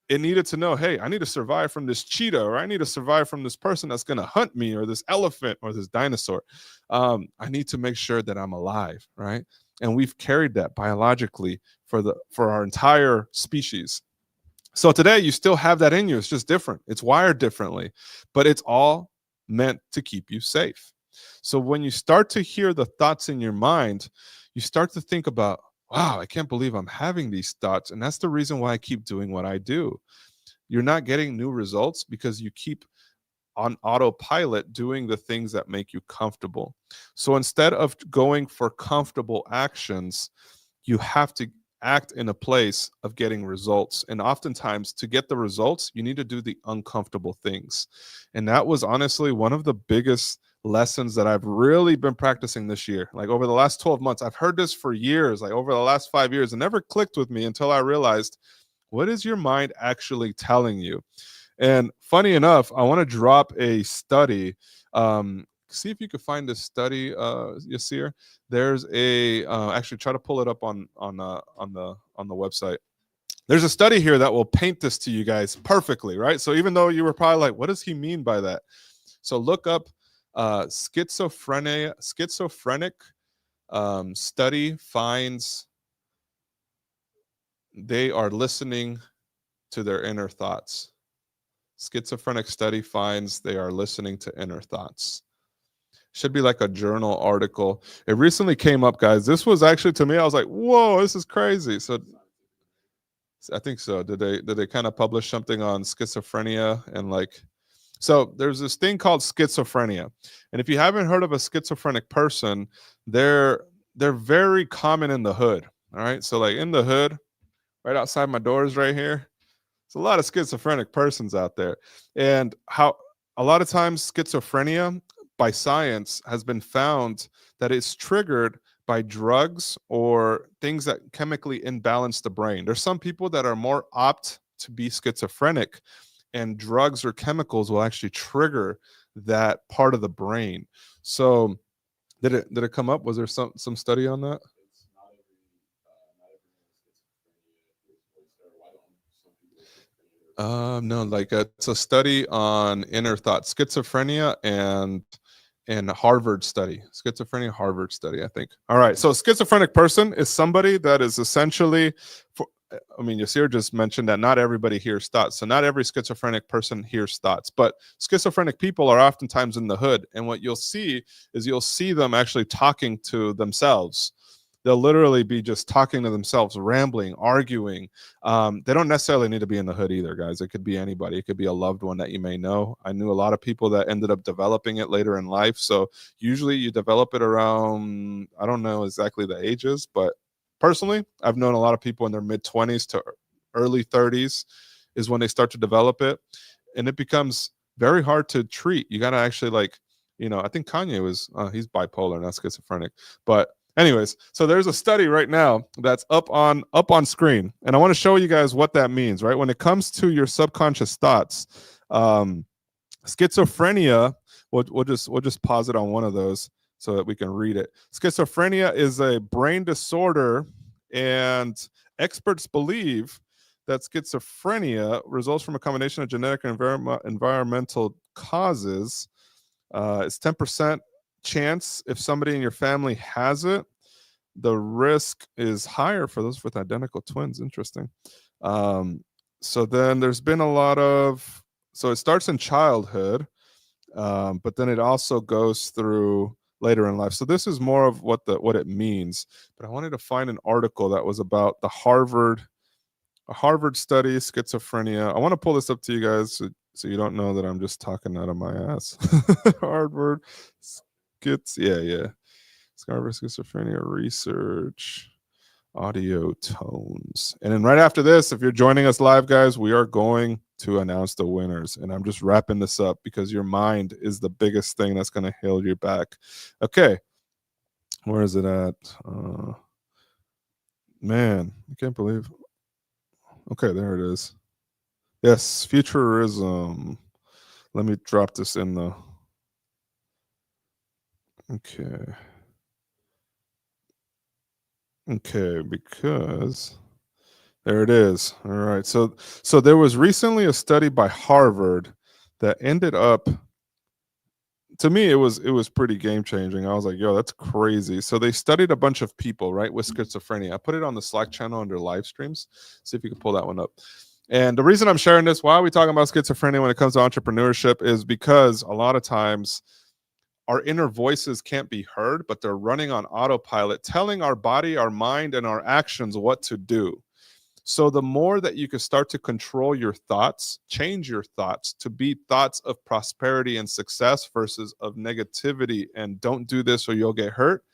it needed to know, hey, I need to survive from this cheetah, or I need to survive from this person that's going to hunt me, or this elephant, or this dinosaur. I need to make sure that I'm alive, right? And we've carried that biologically for our entire species. So today you still have that in you. It's just different. It's wired differently, but it's all meant to keep you safe. So when you start to hear the thoughts in your mind, you start to think about, wow, I can't believe I'm having these thoughts. And that's the reason why I keep doing what I do. You're not getting new results because you keep on autopilot doing the things that make you comfortable. So instead of going for comfortable actions, you have to act in a place of getting results. And oftentimes, to get the results, you need to do the uncomfortable things. And that was honestly one of the biggest lessons that I've really been practicing this year. Like over the last 12 months, I've heard this for years, like over the last 5 years, it never clicked with me until I realized, what is your mind actually telling you? And funny enough, I want to drop a study. See if you could find this study, Yasir. There's a actually try to pull it up on the website. There's a study here that will paint this to you guys perfectly, right? So even though you were probably like, what does he mean by that? So look up schizophrenic study finds they are listening to their inner thoughts. Schizophrenic study finds they are listening to inner thoughts. Should be like a journal article. It recently came up, guys. This was actually, to me, I was like, whoa, this is crazy. So I think so. Did they kind of publish something on schizophrenia and like, so there's this thing called schizophrenia. And if you haven't heard of a schizophrenic person, they're very common in the hood. All right. So like in the hood, right outside my doors right here, there's a lot of schizophrenic persons out there. And how a lot of times schizophrenia by science has been found that it's triggered by drugs or things that chemically imbalance the brain. There's some people that are more apt to be schizophrenic, and drugs or chemicals will actually trigger that part of the brain. So did it come up? Was there some study on that? No, like it's a study on inner thought, schizophrenia, and Harvard study, schizophrenia Harvard study, I think. All right, so a schizophrenic person is somebody that is essentially, I mean, Yasir just mentioned that not everybody hears thoughts, so not every schizophrenic person hears thoughts, but schizophrenic people are oftentimes in the hood, and what you'll see is you'll see them actually talking to themselves. They'll literally be just talking to themselves, rambling, arguing. They don't necessarily need to be in the hood either, guys. It could be anybody. It could be a loved one that you may know. I knew a lot of people that ended up developing it later in life. So usually you develop it around, I don't know exactly the ages, but personally, I've known a lot of people in their mid-20s to early 30s is when they start to develop it. And it becomes very hard to treat. You got to actually like, I think Kanye was, he's bipolar, not schizophrenic. But anyways, so there's a study right now that's up on screen, and I want to show you guys what that means, right? When it comes to your subconscious thoughts, schizophrenia, we'll just pause it on one of those so that we can read it. Schizophrenia is a brain disorder, and experts believe that schizophrenia results from a combination of genetic and environmental causes. It's 10% chance if somebody in your family has it. The risk is higher for those with identical twins. Interesting. So then there's been a lot of, so it starts in childhood, but then it also goes through later in life. So this is more of what it means. But I wanted to find an article that was about the Harvard study, schizophrenia. I want to pull this up to you guys so you don't know that I'm just talking out of my ass. Harvard yeah. Harvard schizophrenia research, audio tones. And then right after this, if you're joining us live, guys, we are going to announce the winners. And I'm just wrapping this up because your mind is the biggest thing that's going to hold you back. Okay. Where is it at? Man, I can't believe. Okay, there it is. Yes, futurism. Let me drop this in the. Okay. Okay, because there it is. All right. So there was recently a study by Harvard that ended up, to me it was pretty game changing. I was like, yo, that's crazy. So they studied a bunch of people, right, with schizophrenia. I put it on the Slack channel under live streams. See if you can pull that one up. And the reason I'm sharing this, why are we talking about schizophrenia when it comes to entrepreneurship, is because a lot of times our inner voices can't be heard, but they're running on autopilot, telling our body, our mind, and our actions what to do. So the more that you can start to control your thoughts, change your thoughts to be thoughts of prosperity and success versus of negativity and don't do this or you'll get hurt.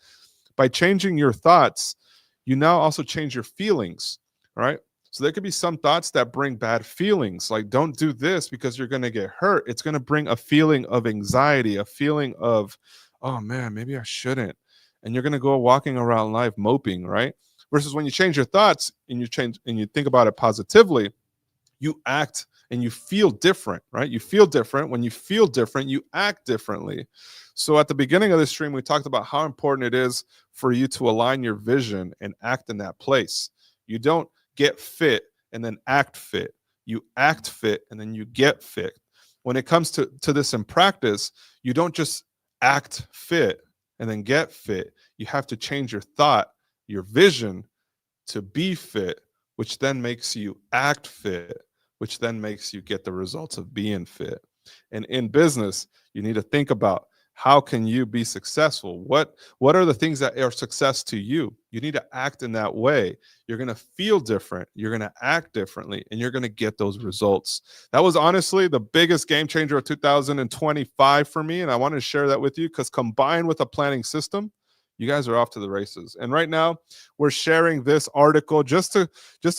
By changing your thoughts, you now also change your feelings, right? So there could be some thoughts that bring bad feelings, like don't do this because you're going to get hurt. It's going to bring a feeling of anxiety, a feeling of, oh man, maybe I shouldn't. And you're going to go walking around life moping, right? Versus when you change your thoughts and you think about it positively, you act and you feel different, right? You feel different. When you feel different, you act differently. So at the beginning of this stream, we talked about how important it is for you to align your vision and act in that place. You don't get fit and then act fit. You act fit and then you get fit. When it comes to this in practice, you don't just act fit and then get fit. You have to change your thought, your vision to be fit, which then makes you act fit, which then makes you get the results of being fit. And in business, you need to think about how can you be successful? What are the things that are success to you? You need to act in that way. You're going to feel different. You're going to act differently, and you're going to get those results. That was honestly the biggest game changer of 2025 for me, and I wanted to share that with you because combined with a planning system, you guys are off to the races. And right now, we're sharing this article just to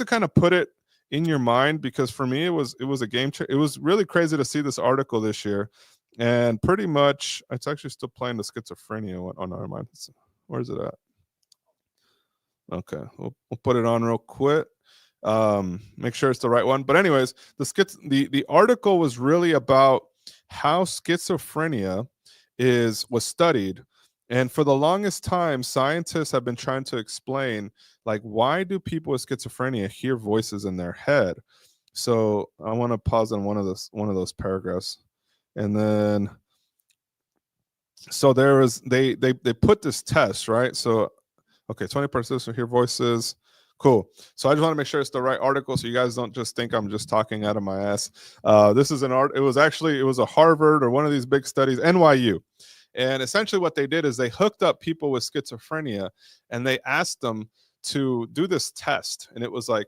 kind of put it in your mind, because for me it was a game changer. It was really crazy to see this article this year, and pretty much it's actually still playing the schizophrenia one. Oh, never mind. Where is it at? Okay, we'll put it on real quick. Make sure it's the right one. But anyways, the article was really about how schizophrenia was studied. And for the longest time, scientists have been trying to explain, like, why do people with schizophrenia hear voices in their head? So I want to pause on one of those paragraphs, and then so there was they put this test, right? So okay, 20% hear voices. Cool. So I just want to make sure it's the right article, so you guys don't just think I'm just talking out of my ass. This is an art. It was a Harvard or one of these big studies, NYU. And essentially what they did is they hooked up people with schizophrenia and they asked them to do this test. And it was like,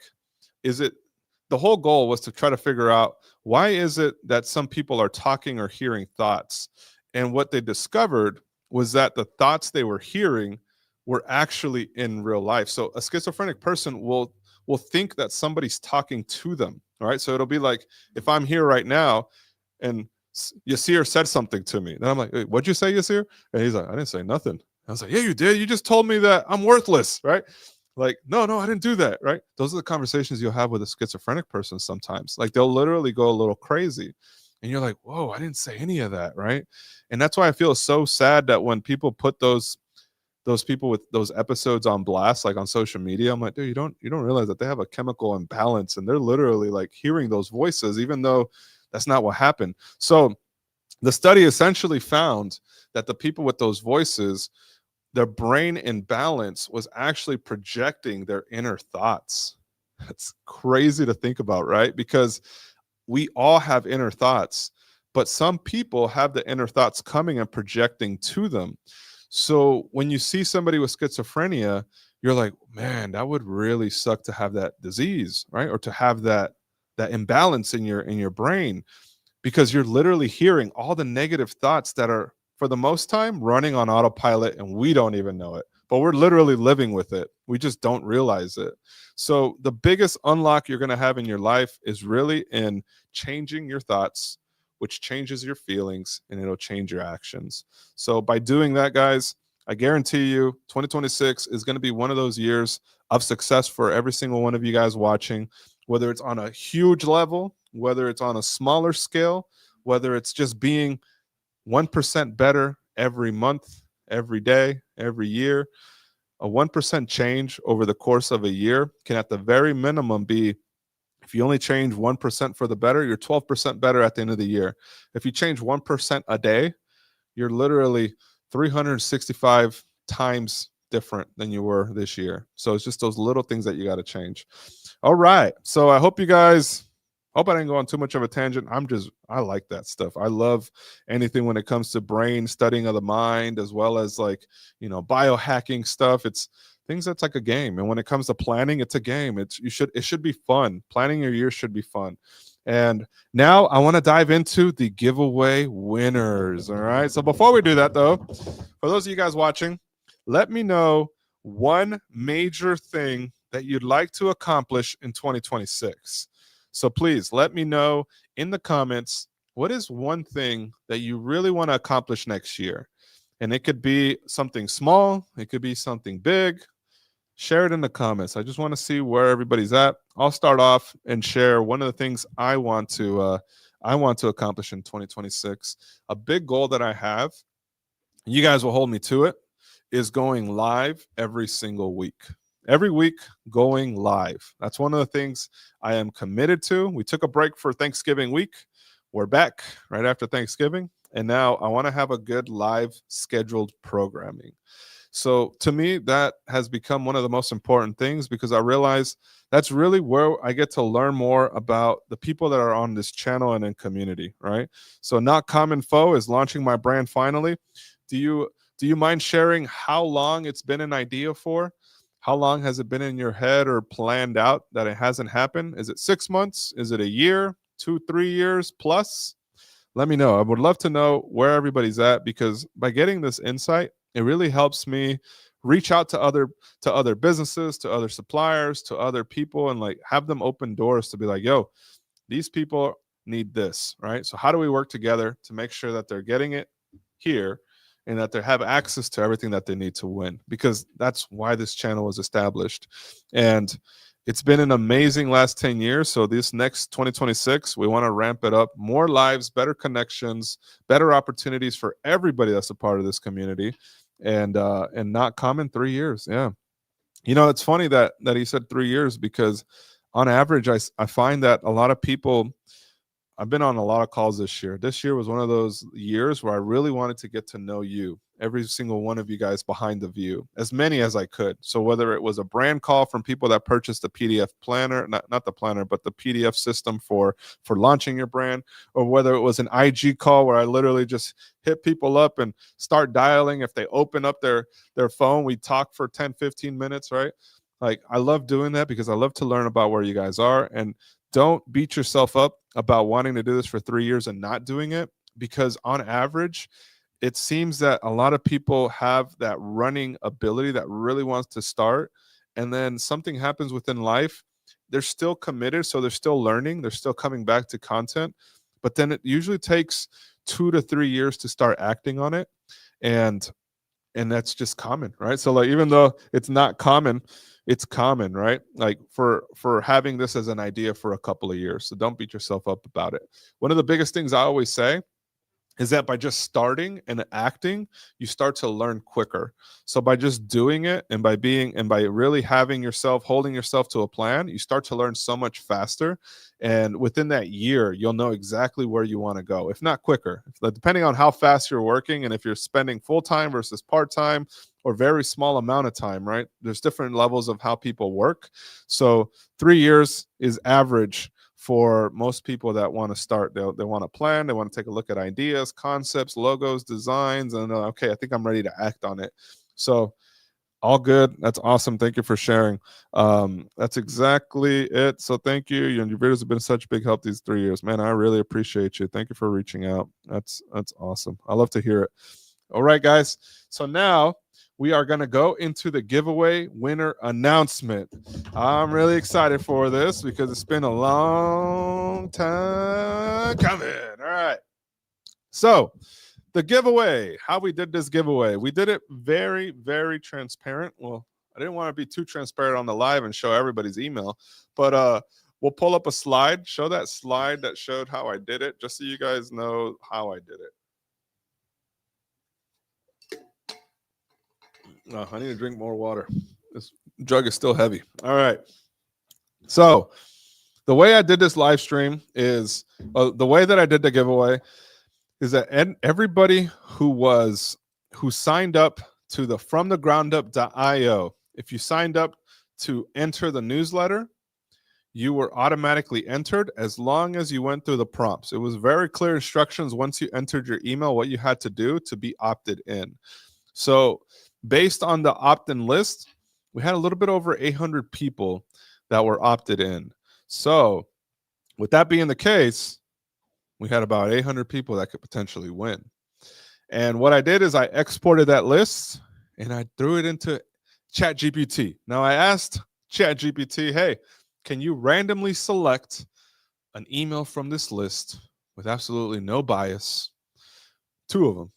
the whole goal was to try to figure out, why is it that some people are talking or hearing thoughts? And what they discovered was that the thoughts they were hearing were actually in real life. So a schizophrenic person will think that somebody's talking to them, right? So it'll be like, if I'm here right now and Yasir said something to me, then I'm like, hey, what'd you say, Yasir? And he's like, I didn't say nothing. I was like, yeah, you did. You just told me that I'm worthless, right? Like, no, I didn't do that, right? Those are the conversations you'll have with a schizophrenic person sometimes. Like, they'll literally go a little crazy. And you're like, whoa, I didn't say any of that, right? And that's why I feel so sad that when people put those people with those episodes on blast, like on social media, I'm like, dude, you don't realize that they have a chemical imbalance and they're literally like hearing those voices, even though that's not what happened. So the study essentially found that the people with those voices, their brain imbalance was actually projecting their inner thoughts. That's crazy to think about, right? Because we all have inner thoughts, but some people have the inner thoughts coming and projecting to them. So when you see somebody with schizophrenia, you're like, man, that would really suck to have that disease, right? Or to have that imbalance in your brain, because you're literally hearing all the negative thoughts that are, for the most time, running on autopilot, and we don't even know it, but we're literally living with it. We just don't realize it. So the biggest unlock you're going to have in your life is really in changing your thoughts, which changes your feelings, and it'll change your actions. So by doing that, guys, I guarantee you 2026 is going to be one of those years of success for every single one of you guys watching, whether it's on a huge level, whether it's on a smaller scale, whether it's just being 1% better every month, every day, every year. A 1% change over the course of a year can, at the very minimum, be, if you only change 1% for the better, you're 12% better at the end of the year. If you change 1% a day, you're literally 365 times different than you were this year. So it's just those little things that you got to change. All right. So I hope you guys Hope I didn't go on too much of a tangent. I like that stuff. I love anything when it comes to brain studying of the mind, as well as like, biohacking stuff. It's things that's like a game. And when it comes to planning, it's a game. It should be fun. Planning your year should be fun. And now I want to dive into the giveaway winners. All right. So before we do that, though, for those of you guys watching, let me know one major thing that you'd like to accomplish in 2026. So please let me know in the comments, what is one thing that you really want to accomplish next year? And it could be something small, it could be something big. Share it in the comments. I just want to see where everybody's at. I'll start off and share one of the things I want to accomplish in 2026. A big goal that I have, you guys will hold me to it, is going live every single week. Every week going live. That's one of the things I am committed to. We took a break for Thanksgiving week. We're back right after Thanksgiving. And now I want to have a good live scheduled programming. So to me, that has become one of the most important things, because I realize that's really where I get to learn more about the people that are on this channel and in community, right? So Not Common Foe is launching my brand finally. Do you mind sharing how long it's been an idea for? How long has it been in your head or planned out that it hasn't happened? Is it 6 months? Is it a year, 2, 3 years plus? Let me know. I would love to know where everybody's at, because by getting this insight, it really helps me reach out to other businesses, to other suppliers, to other people, and like have them open doors to be like, yo, these people need this, right? So how do we work together to make sure that they're getting it here and that they have access to everything that they need to win? Because that's why this channel was established. And it's been an amazing last 10 years. So this next 2026, we want to ramp it up. More lives, better connections, better opportunities for everybody that's a part of this community. And Not Common 3 years. Yeah. It's funny that he said 3 years, because on average, I find that a lot of people, I've been on a lot of calls this year. This year was one of those years where I really wanted to get to know you, every single one of you guys behind the view, as many as I could. So whether it was a brand call from people that purchased the PDF planner, not the planner, but the PDF system for launching your brand, or whether it was an IG call where I literally just hit people up and start dialing. If they open up their phone, we talk for 10, 15 minutes, right? Like, I love doing that because I love to learn about where you guys are. And don't beat yourself up about wanting to do this for 3 years and not doing it, because on average, it seems that a lot of people have that running ability that really wants to start, and then something happens within life. They're still committed, so they're still learning, they're still coming back to content, but then it usually takes 2 to 3 years to start acting on it. And that's just common, right? So like, even though it's not common, it's common, right? Like for having this as an idea for a couple of years. So don't beat yourself up about it. One of the biggest things I always say is that by just starting and acting, you start to learn quicker. So by just doing it, and by really holding yourself to a plan, you start to learn so much faster. And within that year, you'll know exactly where you want to go, if not quicker, depending on how fast you're working. And if you're spending full-time versus part-time, or very small amount of time, right? There's different levels of how people work. So 3 years is average for most people that want to start. They want to plan, they want to take a look at ideas, concepts, logos, designs, and okay, I think I'm ready to act on it. So all good. That's awesome. Thank you for sharing. That's exactly it. So thank you. Your videos have been such big help these 3 years, man. I really appreciate you. Thank you for reaching out. That's awesome. I love to hear it. All right, guys. So now we are going to go into the giveaway winner announcement. I'm really excited for this because it's been a long time coming. All right. So the giveaway, how we did this giveaway, we did it very, very transparent. Well, I didn't want to be too transparent on the live and show everybody's email, but we'll pull up a slide, show that slide that showed how I did it, just so you guys know how I did it. Oh, I need to drink more water. This jug is still heavy. All right. So the way I did this live stream is the way that I did the giveaway is that everybody who signed up to the fromthegroundup.io, if you signed up to enter the newsletter, you were automatically entered as long as you went through the prompts. It was very clear instructions once you entered your email, what you had to do to be opted in. So based on the opt-in list, we had a little bit over 800 people that were opted in. So with that being the case, we had about 800 people that could potentially win. And what I did is I exported that list and I threw it into ChatGPT. Now I asked ChatGPT, hey, can you randomly select an email from this list with absolutely no bias? 2 of them.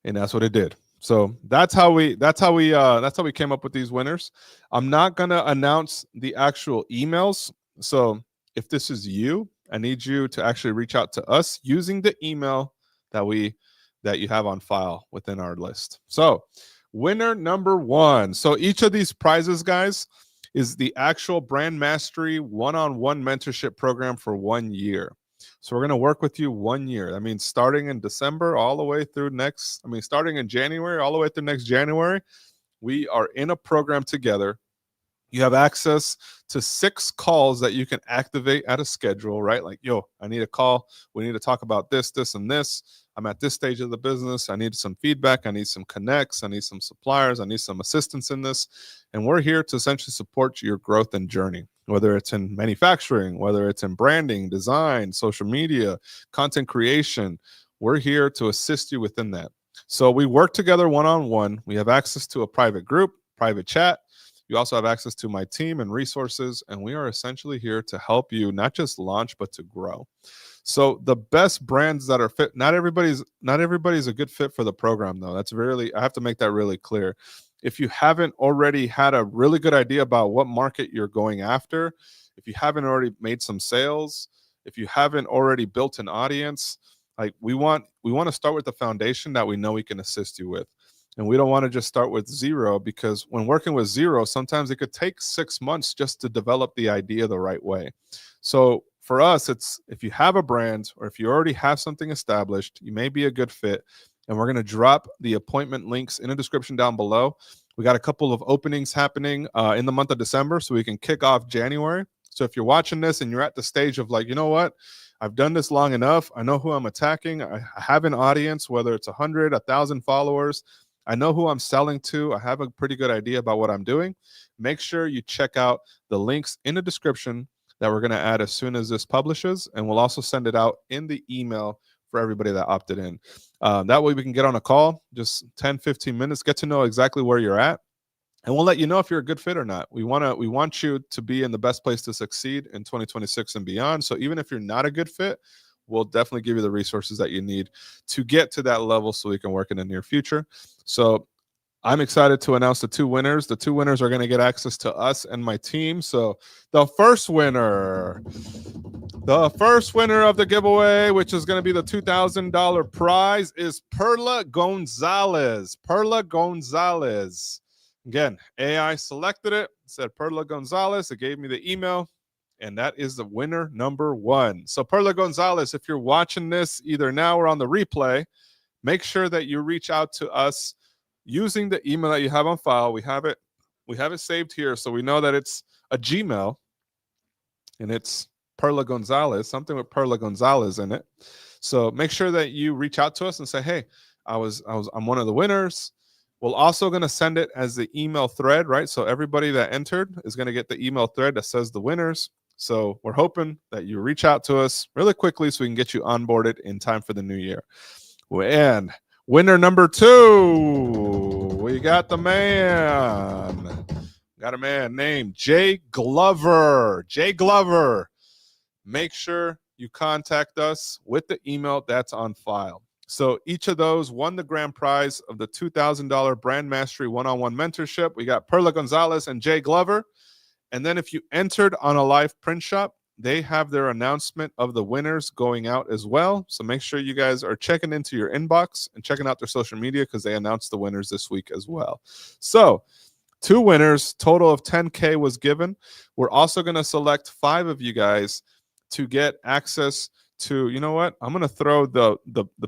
And that's what it did. So that's how we came up with these winners. I'm not gonna announce the actual emails. So if this is you, I need you to actually reach out to us using the email that you have on file within our list. So winner number 1. So each of these prizes, guys, is the actual brand mastery one-on-one mentorship program for 1 year. So we're going to work with you 1 year. I mean, starting in December all the way through starting in January all the way through next January, we are in a program together. You have access to 6 calls that you can activate at a schedule, right? Like, yo, I need a call. We need to talk about this, this, and this. I'm at this stage of the business. I need some feedback. I need some connects. I need some suppliers. I need some assistance in this. And we're here to essentially support your growth and journey, whether it's in manufacturing, whether it's in branding, design, social media, content creation. We're here to assist you within that. So we work together one-on-one. We have access to a private group, private chat. You also have access to my team and resources, and we are essentially here to help you not just launch, but to grow. So the best brands that are fit, not everybody's a good fit for the program, though. I have to make that really clear. If you haven't already had a really good idea about what market you're going after, if you haven't already made some sales, if you haven't already built an audience, like we want to start with the foundation that we know we can assist you with. And we don't want to just start with 0, because when working with 0, sometimes it could take 6 months just to develop the idea the right way. So for us, it's if you have a brand or if you already have something established, you may be a good fit. And we're going to drop the appointment links in the description down below. We got a couple of openings happening in the month of December, so we can kick off January. So if you're watching this and you're at the stage of like, you know what, I've done this long enough. I know who I'm attacking. I have an audience, whether it's 100, 1,000 followers. I know who I'm selling to. I have a pretty good idea about what I'm doing. Make sure you check out the links in the description that we're going to add as soon as this publishes. And we'll also send it out in the email for everybody that opted in. That way we can get on a call, just 10, 15 minutes, get to know exactly where you're at. And we'll let you know if you're a good fit or not. We want you to be in the best place to succeed in 2026 and beyond. So even if you're not a good fit, we'll definitely give you the resources that you need to get to that level so we can work in the near future. So I'm excited to announce the 2 winners. The 2 winners are going to get access to us and my team. So the first winner of the giveaway, which is going to be the $2,000 prize, is Perla Gonzalez. Perla Gonzalez. Again, AI selected it, said Perla Gonzalez. It gave me the email. And that is the winner number 1. So Perla Gonzalez, if you're watching this either now or on the replay, make sure that you reach out to us using the email that you have on file. We have it saved here, so we know that it's a Gmail, and it's Perla Gonzalez, something with Perla Gonzalez in it. So make sure that you reach out to us and say, hey, I'm one of the winners. We're also going to send it as the email thread, right? So everybody that entered is going to get the email thread that says the winners. So we're hoping that you reach out to us really quickly so we can get you onboarded in time for the new year. And winner number 2, we got the man. Got a man named Jay Glover. Jay Glover. Make sure you contact us with the email that's on file. So each of those won the grand prize of the $2,000 Brand Mastery one-on-one mentorship. We got Perla Gonzalez and Jay Glover. And then if you entered on a live print shop, they have their announcement of the winners going out as well. So make sure you guys are checking into your inbox and checking out their social media, because they announced the winners this week as well. So 2 winners, total of 10K was given. We're also going to select 5 of you guys to get access to, you know what? I'm going to throw the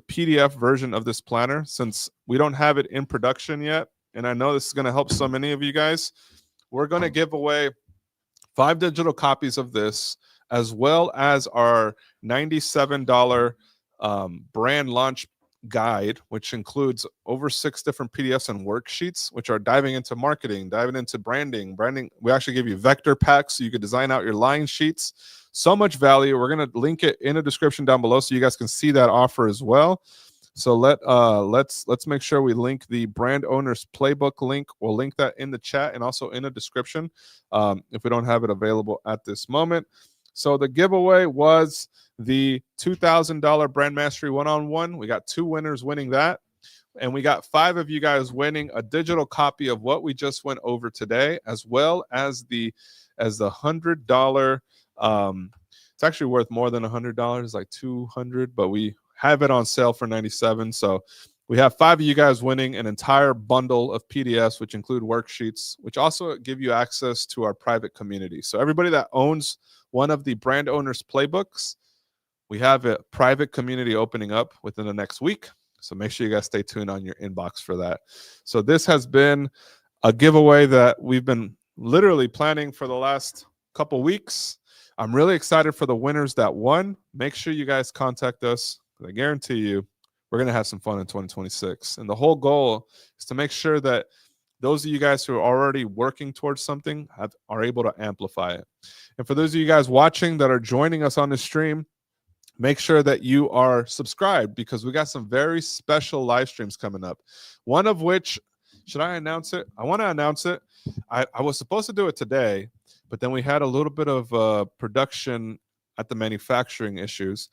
PDF version of this planner, since we don't have it in production yet. And I know this is going to help so many of you guys. We're going to give away 5 digital copies of this, as well as our $97 brand launch guide, which includes over 6 different PDFs and worksheets, which are diving into marketing, diving into branding. We actually give you vector packs so you can design out your line sheets. So much value. We're going to link it in the description down below so you guys can see that offer as well. So let's make sure we link the brand owners playbook link. We'll link that in the chat and also in the description if we don't have it available at this moment. So the giveaway was the $2,000 Brand Mastery one-on-one. We got 2 winners winning that. And we got 5 of you guys winning a digital copy of what we just went over today, as well as the $100. It's actually worth more than $100, like $200, but we have it on sale for $97. So we have 5 of you guys winning an entire bundle of PDFs, which include worksheets, which also give you access to our private community. So everybody that owns one of the brand owners playbooks, we have a private community opening up within the next week. So make sure you guys stay tuned on your inbox for that. So this has been a giveaway that we've been literally planning for the last couple weeks. I'm really excited for the winners that won. Make sure you guys contact us. I guarantee you we're going to have some fun in 2026. And the whole goal is to make sure that those of you guys who are already working towards something are able to amplify it. And for those of you guys watching that are joining us on the stream, make sure that you are subscribed because we got some very special live streams coming up. One of which, should I announce it? I want to announce it. I was supposed to do it today, but then we had a little bit of production at the manufacturing issues.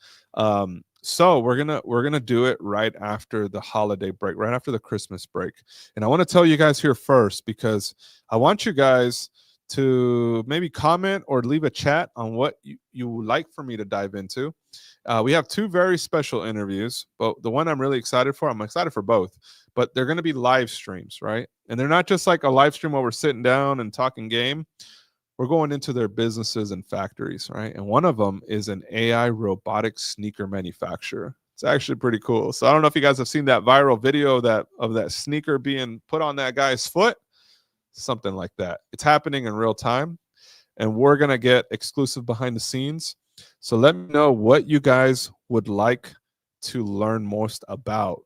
So we're gonna do it right after the holiday break, right after the Christmas break. And I want to tell you guys here first because I want you guys to maybe comment or leave a chat on what you would like for me to dive into. We have 2 very special interviews, but the one I'm really excited for, I'm excited for both, but they're going to be live streams, right? And they're not just like a live stream where we're sitting down and talking game. We're going into their businesses and factories, right? And one of them is an AI robotic sneaker manufacturer. It's actually pretty cool. So I don't know if you guys have seen that viral video of that sneaker being put on that guy's foot, something like that. It's happening in real time, and we're going to get exclusive behind the scenes. So let me know what you guys would like to learn most about.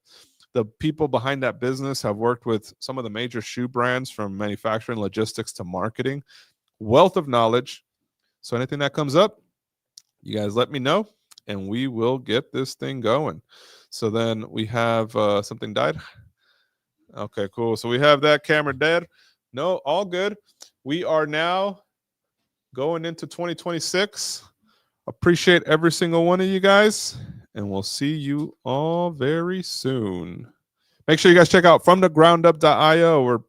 The people behind that business have worked with some of the major shoe brands from manufacturing, logistics to marketing. Wealth of knowledge. So anything that comes up, you guys let me know, and we will get this thing going. So then we have something died. Okay, cool. So we have that camera dead. No, all good. We are now going into 2026. Appreciate every single one of you guys, and we'll see you all very soon. Make sure you guys check out fromthegroundup.io. We're